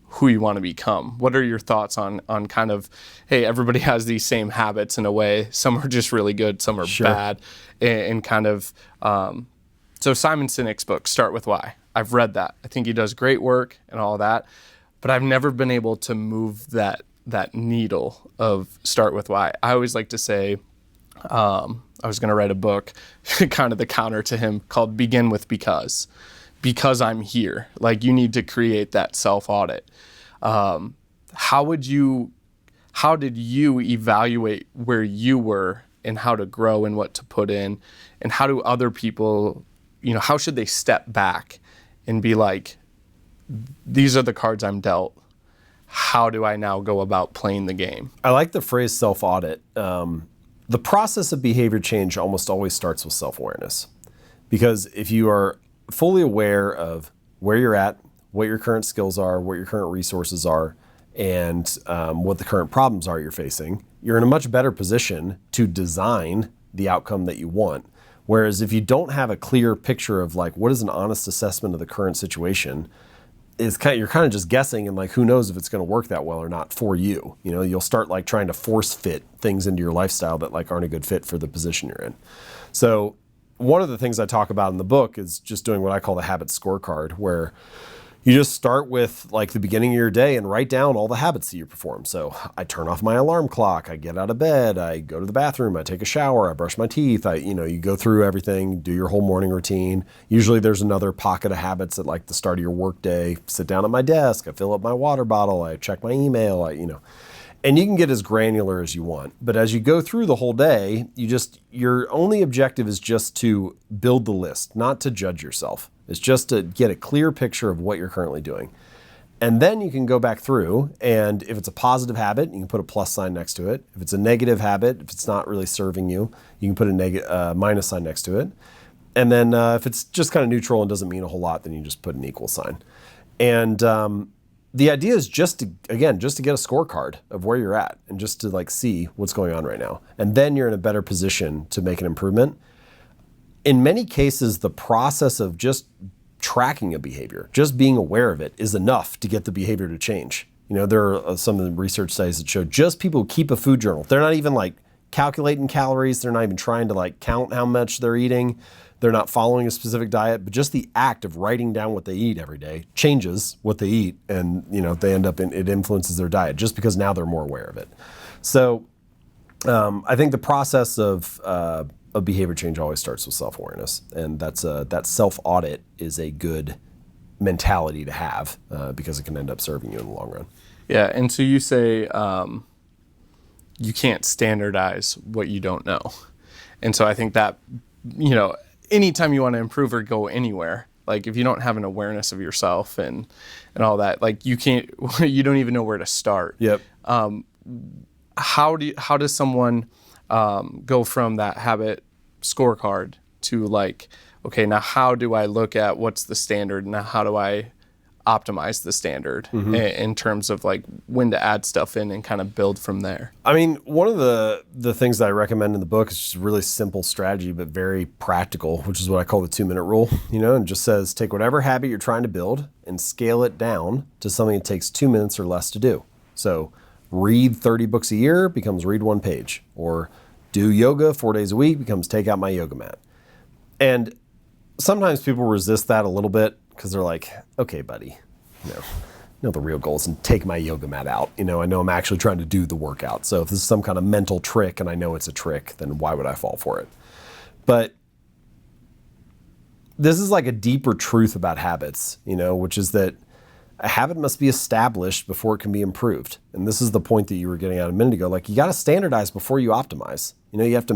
[SPEAKER 1] who you want to become. What are your thoughts on kind of, hey, everybody has these same habits in a way. Some are just really good, some are bad, and kind of, so Simon Sinek's book, Start With Why. I've read that. I think he does great work and all that, but I've never been able to move that needle of Start With Why. I always like to say, I was going to write a book, kind of the counter to him, called Begin With Because I'm here. Like, you need to create that self-audit. How did you evaluate where you were and how to grow and what to put in? And how do other people, how should they step back and be like, these are the cards I'm dealt. How do I now go about playing the game?
[SPEAKER 2] I like the phrase self-audit. The process of behavior change almost always starts with self-awareness. Because if you are fully aware of where you're at, what your current skills are, what your current resources are, and what the current problems are you're facing, you're in a much better position to design the outcome that you want. Whereas if you don't have a clear picture of like, what is an honest assessment of the current situation, you're kind of just guessing, and like, who knows if it's going to work that well or not for you. You'll start like trying to force fit things into your lifestyle that like aren't a good fit for the position you're in. So one of the things I talk about in the book is just doing what I call the habit scorecard, where you just start with like the beginning of your day and write down all the habits that you perform. So I turn off my alarm clock, I get out of bed, I go to the bathroom, I take a shower, I brush my teeth, you go through everything, do your whole morning routine. Usually there's another pocket of habits at like the start of your work day. Sit down at my desk, I fill up my water bottle, I check my email, and you can get as granular as you want. But as you go through the whole day, your only objective is just to build the list, not to judge yourself. It's just to get a clear picture of what you're currently doing. And then you can go back through, and if it's a positive habit, you can put a plus sign next to it. If it's a negative habit, if it's not really serving you, you can put a minus sign next to it. And then if it's just kind of neutral and doesn't mean a whole lot, then you just put an equal sign. And the idea is just to get a scorecard of where you're at and just to like see what's going on right now. And then you're in a better position to make an improvement. In many cases, the process of just tracking a behavior, just being aware of it, is enough to get the behavior to change. There are some of the research studies that show just people who keep a food journal, they're not even like calculating calories, they're not even trying to like count how much they're eating, they're not following a specific diet, but just the act of writing down what they eat every day changes what they eat, and they end up it influences their diet just because now they're more aware of it. So I think the process of behavior change always starts with self-awareness, and that self-audit is a good mentality to have because it can end up serving you in the long run.
[SPEAKER 1] Yeah, and so you say you can't standardize what you don't know. And so I think that, anytime you want to improve or go anywhere, like if you don't have an awareness of yourself and all that, like you don't even know where to start.
[SPEAKER 2] Yep.
[SPEAKER 1] How does someone go from that habit scorecard to like, okay, now how do I look at what's the standard? Now how do I optimize the standard in terms of like when to add stuff in and kind of build from there?
[SPEAKER 2] I mean, one of the things that I recommend in the book is just a really simple strategy, but very practical, which is what I call the 2-minute rule, and just says, take whatever habit you're trying to build and scale it down to something that takes 2 minutes or less to do. So read 30 books a year becomes read 1 page, or do yoga 4 days a week becomes take out my yoga mat. And sometimes people resist that a little bit because they're like, okay, buddy, the real goal is to take my yoga mat out. I know I'm actually trying to do the workout. So if this is some kind of mental trick and I know it's a trick, then why would I fall for it? But this is like a deeper truth about habits, which is that a habit must be established before it can be improved. And this is the point that you were getting at a minute ago. Like, you got to standardize before you optimize. You have to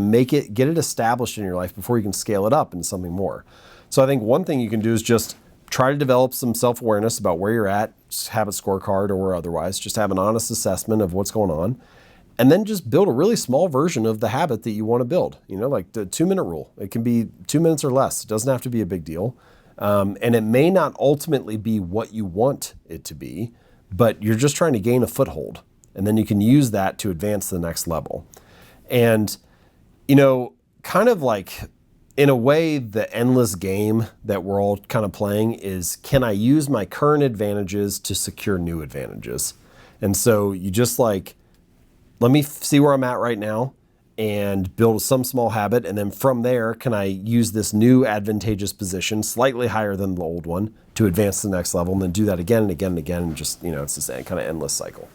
[SPEAKER 2] get it established in your life before you can scale it up into something more. So I think one thing you can do is just try to develop some self-awareness about where you're at, habit scorecard or otherwise, just have an honest assessment of what's going on, and then just build a really small version of the habit that you want to build. Like the 2-minute rule. It can be 2 minutes or less. It doesn't have to be a big deal. And it may not ultimately be what you want it to be, but you're just trying to gain a foothold. And then you can use that to advance to the next level. And, kind of like, in a way, the endless game that we're all kind of playing is, can I use my current advantages to secure new advantages? And so you just like, let me see where I'm at right now and build some small habit. And then from there, can I use this new advantageous position, slightly higher than the old one, to advance to the next level, and then do that again and again and again. And just, it's this kind of endless cycle.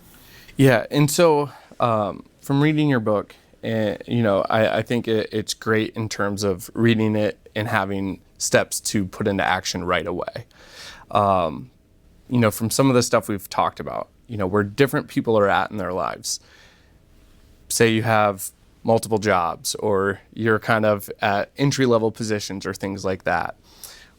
[SPEAKER 1] Yeah. And so from reading your book, I think it's great in terms of reading it and having steps to put into action right away. From some of the stuff we've talked about, where different people are at in their lives. Say you have multiple jobs, or you're kind of at entry-level positions or things like that,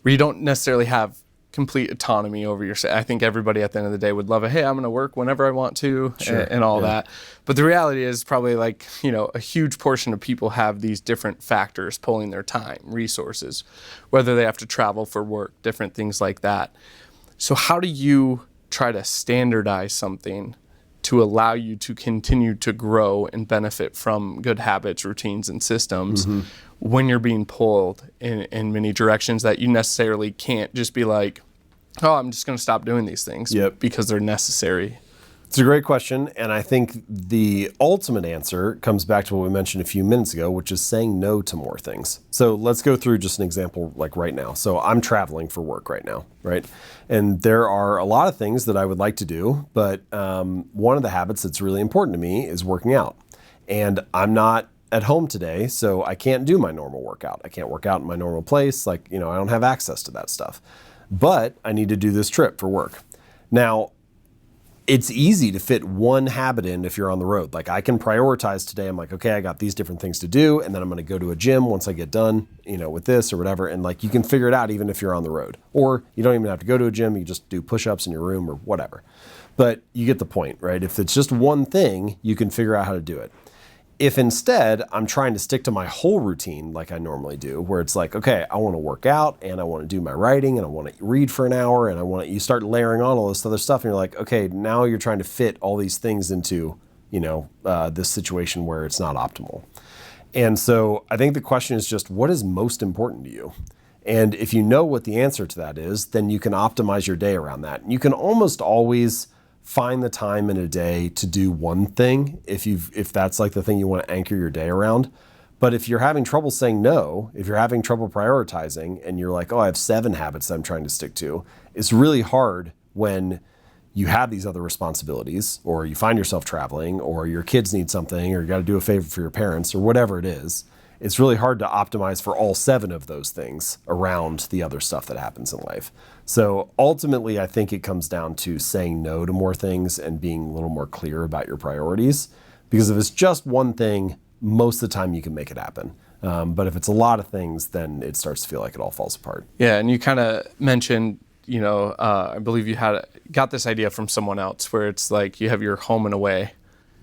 [SPEAKER 1] where you don't necessarily have complete autonomy over your. I think everybody at the end of the day would love hey, I'm going to work whenever I want to, sure, and all that. But the reality is probably like, a huge portion of people have these different factors pulling their time, resources, whether they have to travel for work, different things like that. So how do you try to standardize something to allow you to continue to grow and benefit from good habits, routines, and systems when you're being pulled in many directions that you necessarily can't just be like, oh, I'm just going to stop doing these things because they're necessary?
[SPEAKER 2] It's a great question, and I think the ultimate answer comes back to what we mentioned a few minutes ago, which is saying no to more things. So let's go through just an example like right now. So I'm traveling for work right now, right? And there are a lot of things that I would like to do, but one of the habits that's really important to me is working out. And I'm not at home today, so I can't do my normal workout. I can't work out in my normal place. I don't have access to that stuff. But I need to do this trip for work. Now, it's easy to fit one habit in if you're on the road. Like, I can prioritize today. I'm like, okay, I got these different things to do, and then I'm going to go to a gym once I get done, with this or whatever. And you can figure it out even if you're on the road. Or you don't even have to go to a gym. You just do push-ups in your room or whatever. But you get the point, right? If it's just one thing, you can figure out how to do it. If instead I'm trying to stick to my whole routine like I normally do, where it's like, okay, I want to work out and I want to do my writing and I want to read for an hour and you start layering on all this other stuff and you're like, okay, now you're trying to fit all these things into, this situation where it's not optimal. And so I think the question is just, what is most important to you? And if you know what the answer to that is, then you can optimize your day around that. And you can almost always find the time in a day to do one thing if that's like the thing you want to anchor your day around. But if you're having trouble saying no, if you're having trouble prioritizing and you're like, oh, I have 7 habits that I'm trying to stick to, it's really hard when you have these other responsibilities, or you find yourself traveling, or your kids need something, or you got to do a favor for your parents, or whatever it is. It's really hard to optimize for all 7 of those things around the other stuff that happens in life. So ultimately, I think it comes down to saying no to more things and being a little more clear about your priorities. Because if it's just one thing, most of the time you can make it happen. But if it's a lot of things, then it starts to feel like it all falls apart.
[SPEAKER 1] Yeah, and you kind of mentioned, I believe you got this idea from someone else where it's like you have your home and away.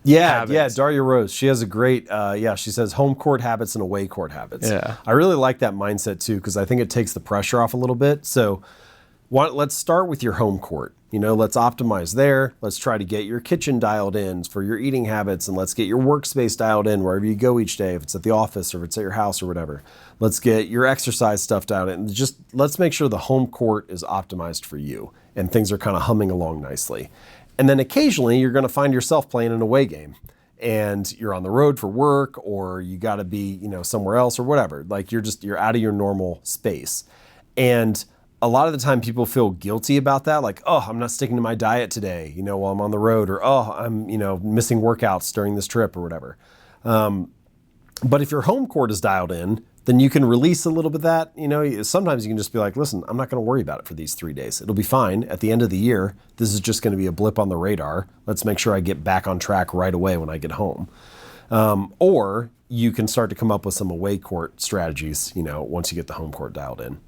[SPEAKER 2] Yeah, Daria Rose. She has a great, she says home court habits and away court habits.
[SPEAKER 1] Yeah.
[SPEAKER 2] I really like that mindset too, because I think it takes the pressure off a little bit. So let's start with your home court. Let's optimize there. Let's try to get your kitchen dialed in for your eating habits, and let's get your workspace dialed in wherever you go each day, if it's at the office or if it's at your house or whatever. Let's get your exercise stuff dialed in. Just let's make sure the home court is optimized for you and things are kind of humming along nicely. And then occasionally you're going to find yourself playing an away game and you're on the road for work, or you got to be, somewhere else or whatever. Like you're out of your normal space. And a lot of the time people feel guilty about that. Like, oh, I'm not sticking to my diet today, while I'm on the road, or, oh, I'm, missing workouts during this trip or whatever. But if your home court is dialed in, then you can release a little bit of that. Sometimes you can just be like, listen, I'm not going to worry about it for these 3 days. It'll be fine. At the end of the year, this is just going to be a blip on the radar. Let's make sure I get back on track right away when I get home. Or you can start to come up with some away court strategies, once you get the home court dialed in.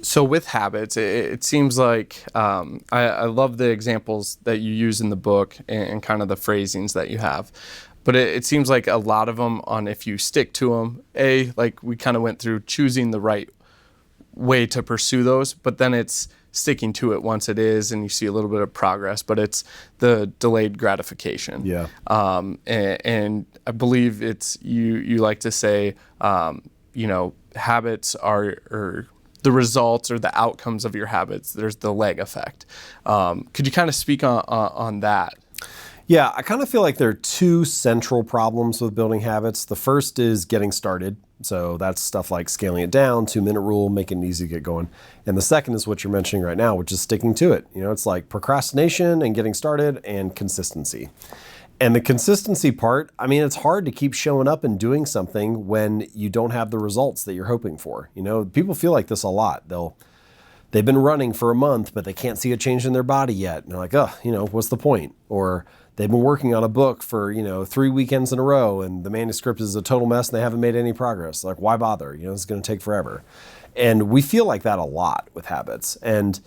[SPEAKER 1] So with habits, it seems like I love the examples that you use in the book and kind of the phrasings that you have. But it seems like a lot of them on if you stick to them, like we kind of went through choosing the right way to pursue those, but then it's sticking to it once it is and you see a little bit of progress, but it's the delayed gratification.
[SPEAKER 2] Yeah.
[SPEAKER 1] And I believe it's, you like to say, habits are the results or the outcomes of your habits. There's the lag effect. Could you kind of speak on that?
[SPEAKER 2] Yeah, I kind of feel like there are two central problems with building habits. The first is getting started. So that's stuff like scaling it down, 2-minute rule, making it easy to get going. And the second is what you're mentioning right now, which is sticking to it. It's like procrastination and getting started and consistency. And the consistency part, it's hard to keep showing up and doing something when you don't have the results that you're hoping for. People feel like this a lot. They've been running for a month, but they can't see a change in their body yet. And they're like, oh, what's the point? Or they've been working on a book for, 3 weekends in a row and the manuscript is a total mess and they haven't made any progress. Like, why bother? It's going to take forever. And we feel like that a lot with habits. And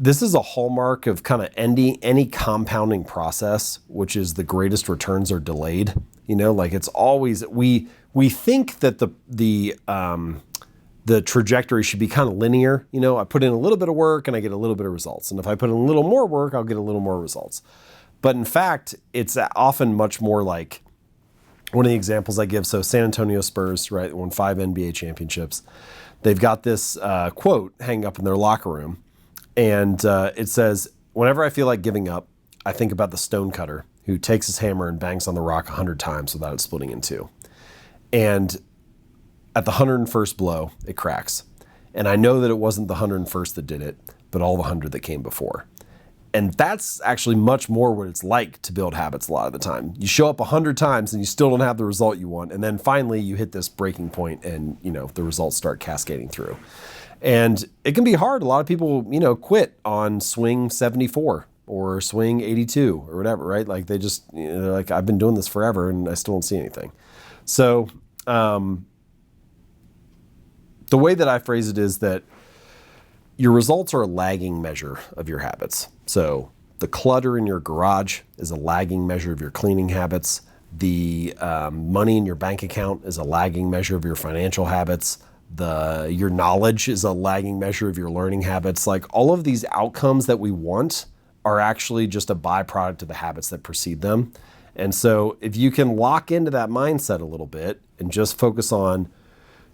[SPEAKER 2] this is a hallmark of kind of any compounding process, which is the greatest returns are delayed. Like it's always, we think that the trajectory should be kind of linear. I put in a little bit of work and I get a little bit of results. And if I put in a little more work, I'll get a little more results. But in fact, it's often much more like one of the examples I give. So San Antonio Spurs, right, won 5 NBA championships. They've got this quote hanging up in their locker room. And it says, whenever I feel like giving up, I think about the stonecutter who takes his hammer and bangs on the rock 100 times without it splitting in two. And at the 101st blow, it cracks. And I know that it wasn't the 101st that did it, but all the 100 that came before. And that's actually much more what it's like to build habits a lot of the time. You show up 100 times and you still don't have the result you want. And then finally you hit this breaking point and, the results start cascading through. And it can be hard. A lot of people, quit on swing 74 or swing 82 or whatever, right? Like they just, they're like, I've been doing this forever and I still don't see anything. So the way that I phrase it is that your results are a lagging measure of your habits. So the clutter in your garage is a lagging measure of your cleaning habits. The money in your bank account is a lagging measure of your financial habits. Your knowledge is a lagging measure of your learning habits. Like all of these outcomes that we want are actually just a byproduct of the habits that precede them. And so if you can lock into that mindset a little bit and just focus on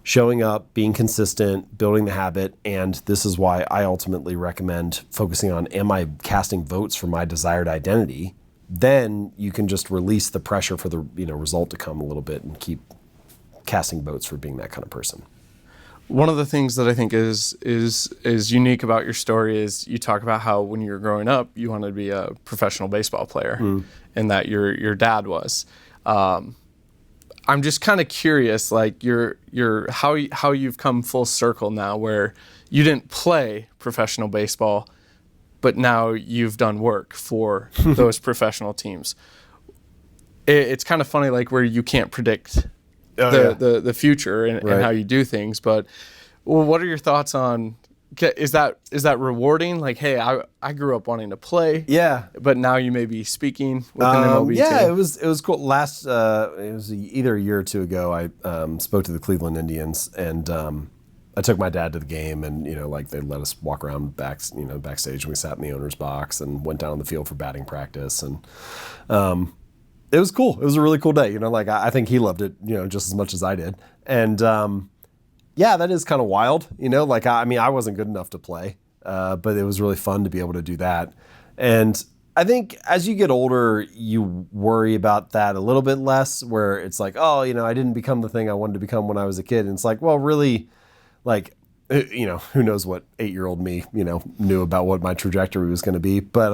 [SPEAKER 2] showing up, being consistent, building the habit, and this is why I ultimately recommend focusing on, am I casting votes for my desired identity? Then you can just release the pressure for the result to come a little bit and keep casting votes for being that kind of person.
[SPEAKER 1] One of the things that I think is unique about your story is you talk about how when you were growing up, you wanted to be a professional baseball player, and that your dad was. I'm just kind of curious, like how you've come full circle now, where you didn't play professional baseball, but now you've done work for those professional teams. It's kind of funny, like where you can't predict the future and how you do things. But what are your thoughts on? Is that rewarding? Like, hey, I grew up wanting to play.
[SPEAKER 2] Yeah.
[SPEAKER 1] But now you may be speaking with an MLB team.
[SPEAKER 2] Yeah, it was cool. It was either a year or two ago, I spoke to the Cleveland Indians, and I took my dad to the game, and like they let us walk around backstage, and we sat in the owner's box and went down on the field for batting practice, and it was cool. It was a really cool day. Like I think he loved it, just as much as I did. And yeah, that is kind of wild. Like I wasn't good enough to play, but it was really fun to be able to do that. And I think as you get older, you worry about that a little bit less, where it's like, oh, I didn't become the thing I wanted to become when I was a kid. And it's like, well, really, like, who knows what 8-year-old me, knew about what my trajectory was going to be. But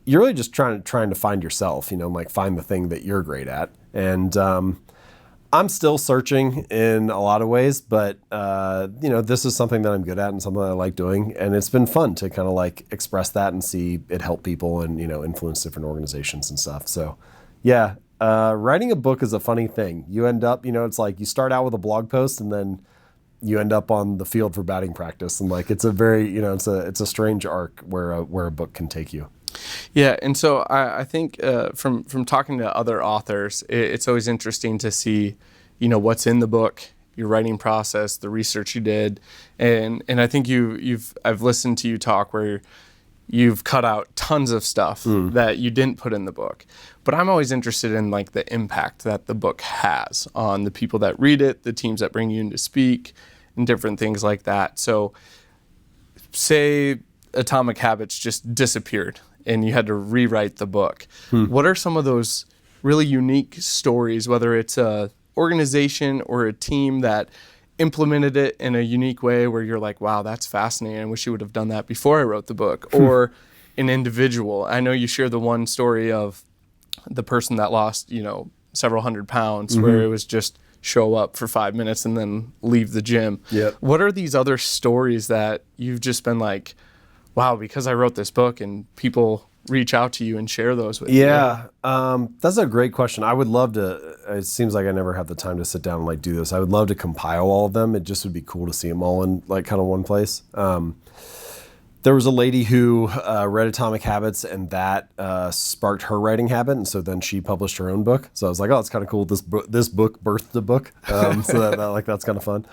[SPEAKER 2] you're really just trying to find yourself, like find the thing that you're great at. And I'm still searching in a lot of ways, but this is something that I'm good at and something that I like doing, and it's been fun to kind of like express that and see it help people and influence different organizations and stuff. So, yeah, writing a book is a funny thing. You end up, it's like you start out with a blog post and then you end up on the field for batting practice, and like it's a very it's a strange arc where a book can take you.
[SPEAKER 1] Yeah, and so I think from talking to other authors, it's always interesting to see, what's in the book, your writing process, the research you did, and I think I've listened to you talk where you've cut out tons of stuff that you didn't put in the book. But I'm always interested in like the impact that the book has on the people that read it, the teams that bring you in to speak, and different things like that. So, say Atomic Habits just disappeared and you had to rewrite the book. What are some of those really unique stories, whether it's a organization or a team that implemented it in a unique way where you're like, wow, that's fascinating. I wish you would have done that before I wrote the book. Or an individual. I know you share the one story of the person that lost, several hundred pounds, where it was just show up for 5 minutes and then leave the gym.
[SPEAKER 2] Yep.
[SPEAKER 1] What are these other stories that you've just been like, wow, because I wrote this book, and people reach out to you and share those with you?
[SPEAKER 2] Yeah, that's a great question. I would love to. It seems like I never have the time to sit down and like do this. I would love to compile all of them. It just would be cool to see them all in like kind of one place. There was a lady who read Atomic Habits, and that sparked her writing habit, and so then she published her own book. So I was like, oh, it's kind of cool. This book birthed the book, so that's kind of fun.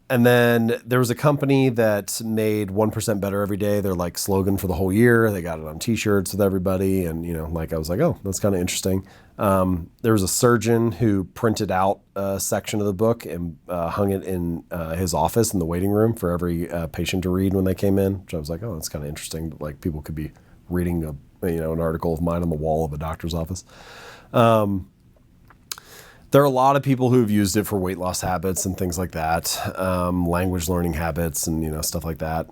[SPEAKER 2] And then there was a company that made 1% better every day. Their like slogan for the whole year. They got it on T-shirts with everybody, and I was like, oh, that's kind of interesting. There was a surgeon who printed out a section of the book and hung it in his office in the waiting room for every patient to read when they came in. Which I was like, oh, that's kind of interesting. Like people could be reading an article of mine on the wall of a doctor's office. There are a lot of people who have used it for weight loss habits and things like that, language learning habits and stuff like that.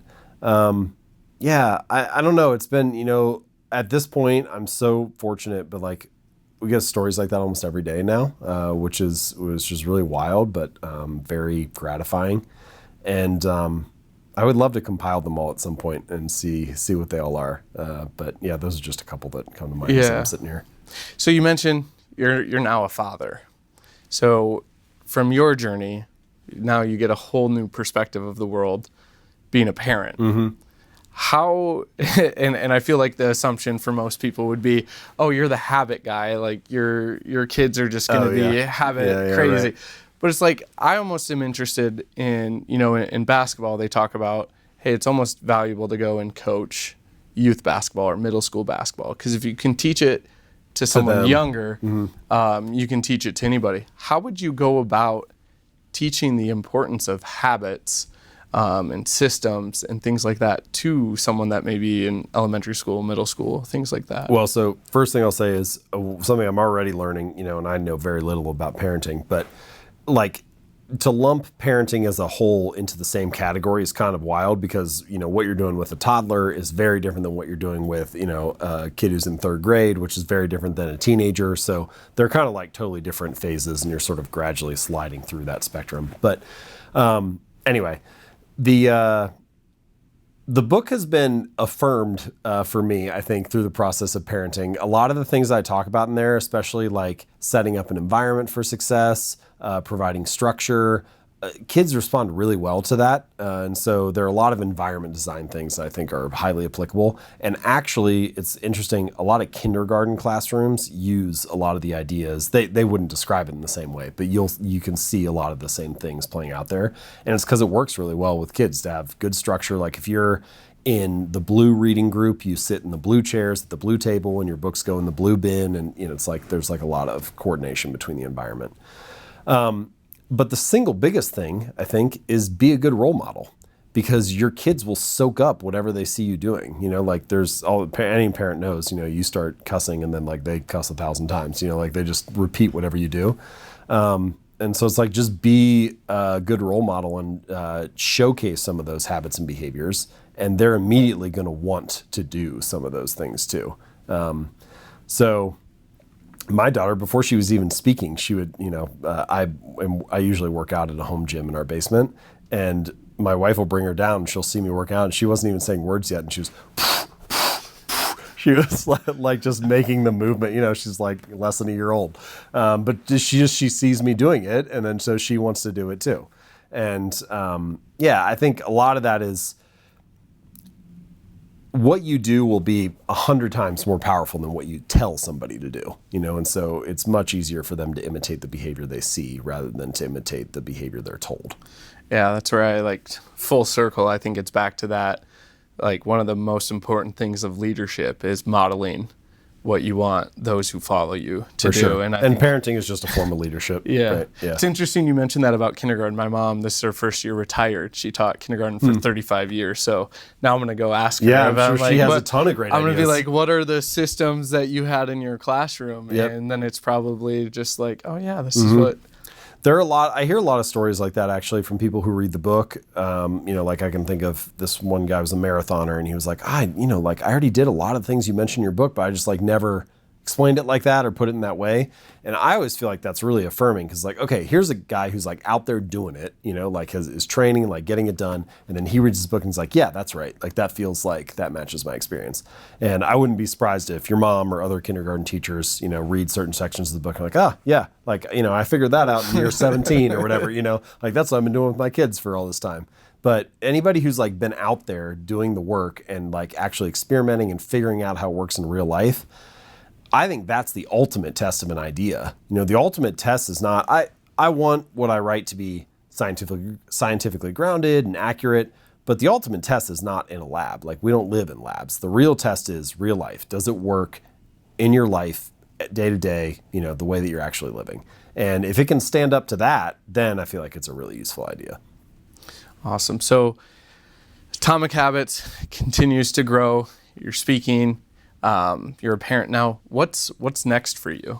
[SPEAKER 2] Yeah, I don't know. It's been at this point I'm so fortunate, but like we get stories like that almost every day now, which was just really wild, but very gratifying. And I would love to compile them all at some point and see what they all are. But yeah, those are just a couple that come to mind as I'm sitting here.
[SPEAKER 1] So you mentioned you're now a father. So from your journey, now you get a whole new perspective of the world being a parent. Mm-hmm. How, and I feel like the assumption for most people would be, oh, you're the habit guy. Like your kids are just going to be habit crazy. Right. But it's like, I almost am interested in, in basketball, they talk about, hey, it's almost valuable to go and coach youth basketball or middle school basketball. Because if you can teach it to someone younger, you can teach it to anybody. How would you go about teaching the importance of habits and systems and things like that to someone that may be in elementary school, middle school, things like that?
[SPEAKER 2] Well, so first thing I'll say is something I'm already learning, and I know very little about parenting, but like to lump parenting as a whole into the same category is kind of wild because, what you're doing with a toddler is very different than what you're doing with, a kid who's in third grade, which is very different than a teenager. So they're kind of like totally different phases and you're sort of gradually sliding through that spectrum. But anyway, the book has been affirmed for me, I think, through the process of parenting. A lot of the things I talk about in there, especially like setting up an environment for success, providing structure, kids respond really well to that. And so there are a lot of environment design things that I think are highly applicable. And actually, it's interesting, a lot of kindergarten classrooms use a lot of the ideas. They wouldn't describe it in the same way, but you can see a lot of the same things playing out there. And it's because it works really well with kids to have good structure. Like if you're in the blue reading group, you sit in the blue chairs at the blue table and your books go in the blue bin. And it's like there's like a lot of coordination between the environment. But the single biggest thing, I think, is be a good role model, because your kids will soak up whatever they see you doing. Like any parent knows, you start cussing and then like they cuss 1,000 times, like they just repeat whatever you do. And so it's like, just be a good role model and showcase some of those habits and behaviors. And they're immediately going to want to do some of those things too. So my daughter, before she was even speaking, she would, I usually work out at a home gym in our basement, and my wife will bring her down and she'll see me work out, and she wasn't even saying words yet, and she was like just making the movement. She's like less than a year old, but she sees me doing it, and then so she wants to do it too. And I think a lot of that is, what you do will be 100 times more powerful than what you tell somebody to do, and so it's much easier for them to imitate the behavior they see rather than to imitate the behavior they're told.
[SPEAKER 1] Yeah, that's where I full circle. I think it's back to that. Like, one of the most important things of leadership is modeling what you want those who follow you to do.
[SPEAKER 2] Sure.
[SPEAKER 1] And
[SPEAKER 2] parenting is just a form of leadership.
[SPEAKER 1] Yeah.
[SPEAKER 2] Right? Yeah.
[SPEAKER 1] It's interesting you mentioned that about kindergarten. My mom, this is her first year retired. She taught kindergarten for 35 years. So now I'm going to go ask her.
[SPEAKER 2] Yeah, I'm sure she has a ton of great ideas.
[SPEAKER 1] I'm going to be like, what are the systems that you had in your classroom?
[SPEAKER 2] Yep.
[SPEAKER 1] And then it's probably just like, oh yeah, this is what...
[SPEAKER 2] I hear a lot of stories like that actually from people who read the book. Like I can think of this one guy was a marathoner, and he was like, I already did a lot of things you mentioned in your book, but I just never explained it like that or put it in that way. And I always feel like that's really affirming, because okay, here's a guy who's out there doing it, is training, getting it done. And then he reads his book and he's like, yeah, that's right. That feels like that matches my experience. And I wouldn't be surprised if your mom or other kindergarten teachers, read certain sections of the book and I figured that out in year 17 or whatever, that's what I've been doing with my kids for all this time. But anybody who's been out there doing the work and actually experimenting and figuring out how it works in real life, I think that's the ultimate test of an idea. The ultimate test is not, I want what I write to be scientifically grounded and accurate, but the ultimate test is not in a lab. We don't live in labs. The real test is real life. Does it work in your life day to day, the way that you're actually living? And if it can stand up to that, then I feel like it's a really useful idea.
[SPEAKER 1] Awesome. So Atomic Habits continues to grow. You're speaking. You're a parent now. What's next for you?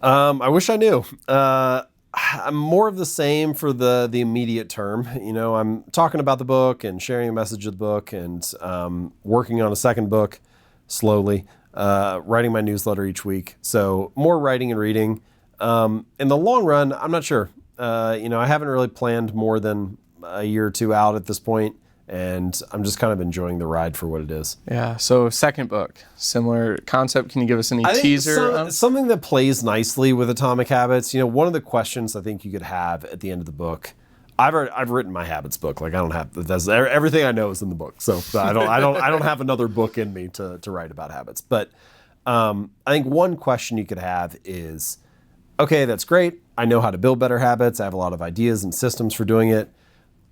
[SPEAKER 2] I wish I knew. I'm more of the same for the immediate term. I'm talking about the book and sharing a message of the book, and working on a second book slowly, writing my newsletter each week. So more writing and reading. In the long run, I'm not sure. I haven't really planned more than a year or two out at this point. And I'm just kind of enjoying the ride for what it is.
[SPEAKER 1] Yeah. So second book, similar concept. Can you give us any teaser?
[SPEAKER 2] Something that plays nicely with Atomic Habits. One of the questions I think you could have at the end of the book. I've written my habits book. I don't have everything I know is in the book. So I don't have another book in me to write about habits. But I think one question you could have is, okay, that's great. I know how to build better habits. I have a lot of ideas and systems for doing it.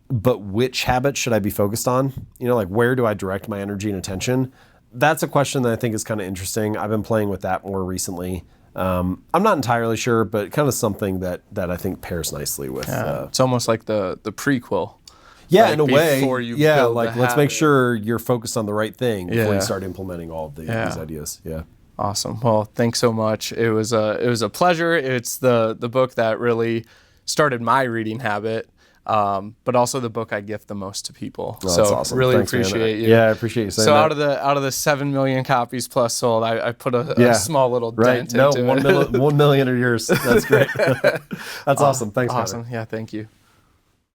[SPEAKER 2] But which habits should I be focused on? Where do I direct my energy and attention? That's a question that I think is kind of interesting. I've been playing with that more recently. I'm not entirely sure, but kind of something that I think pairs nicely with.
[SPEAKER 1] It's almost like the prequel.
[SPEAKER 2] Yeah, in a way.
[SPEAKER 1] Yeah,
[SPEAKER 2] let's make sure you're focused on the right thing before you start implementing all of these ideas. Yeah.
[SPEAKER 1] Awesome. Well, thanks so much. It was a pleasure. It's the book that really started my reading habit. But also the book I gift the most to people.
[SPEAKER 2] Oh, so awesome.
[SPEAKER 1] Really
[SPEAKER 2] Thanks,
[SPEAKER 1] appreciate you.
[SPEAKER 2] Yeah, I appreciate you saying that.
[SPEAKER 1] So out of the 7 million copies plus sold, I put a small little dent into it.
[SPEAKER 2] 1 million are yours. That's great. That's awesome. Thanks,
[SPEAKER 1] awesome.
[SPEAKER 2] Connor.
[SPEAKER 1] Yeah, thank you.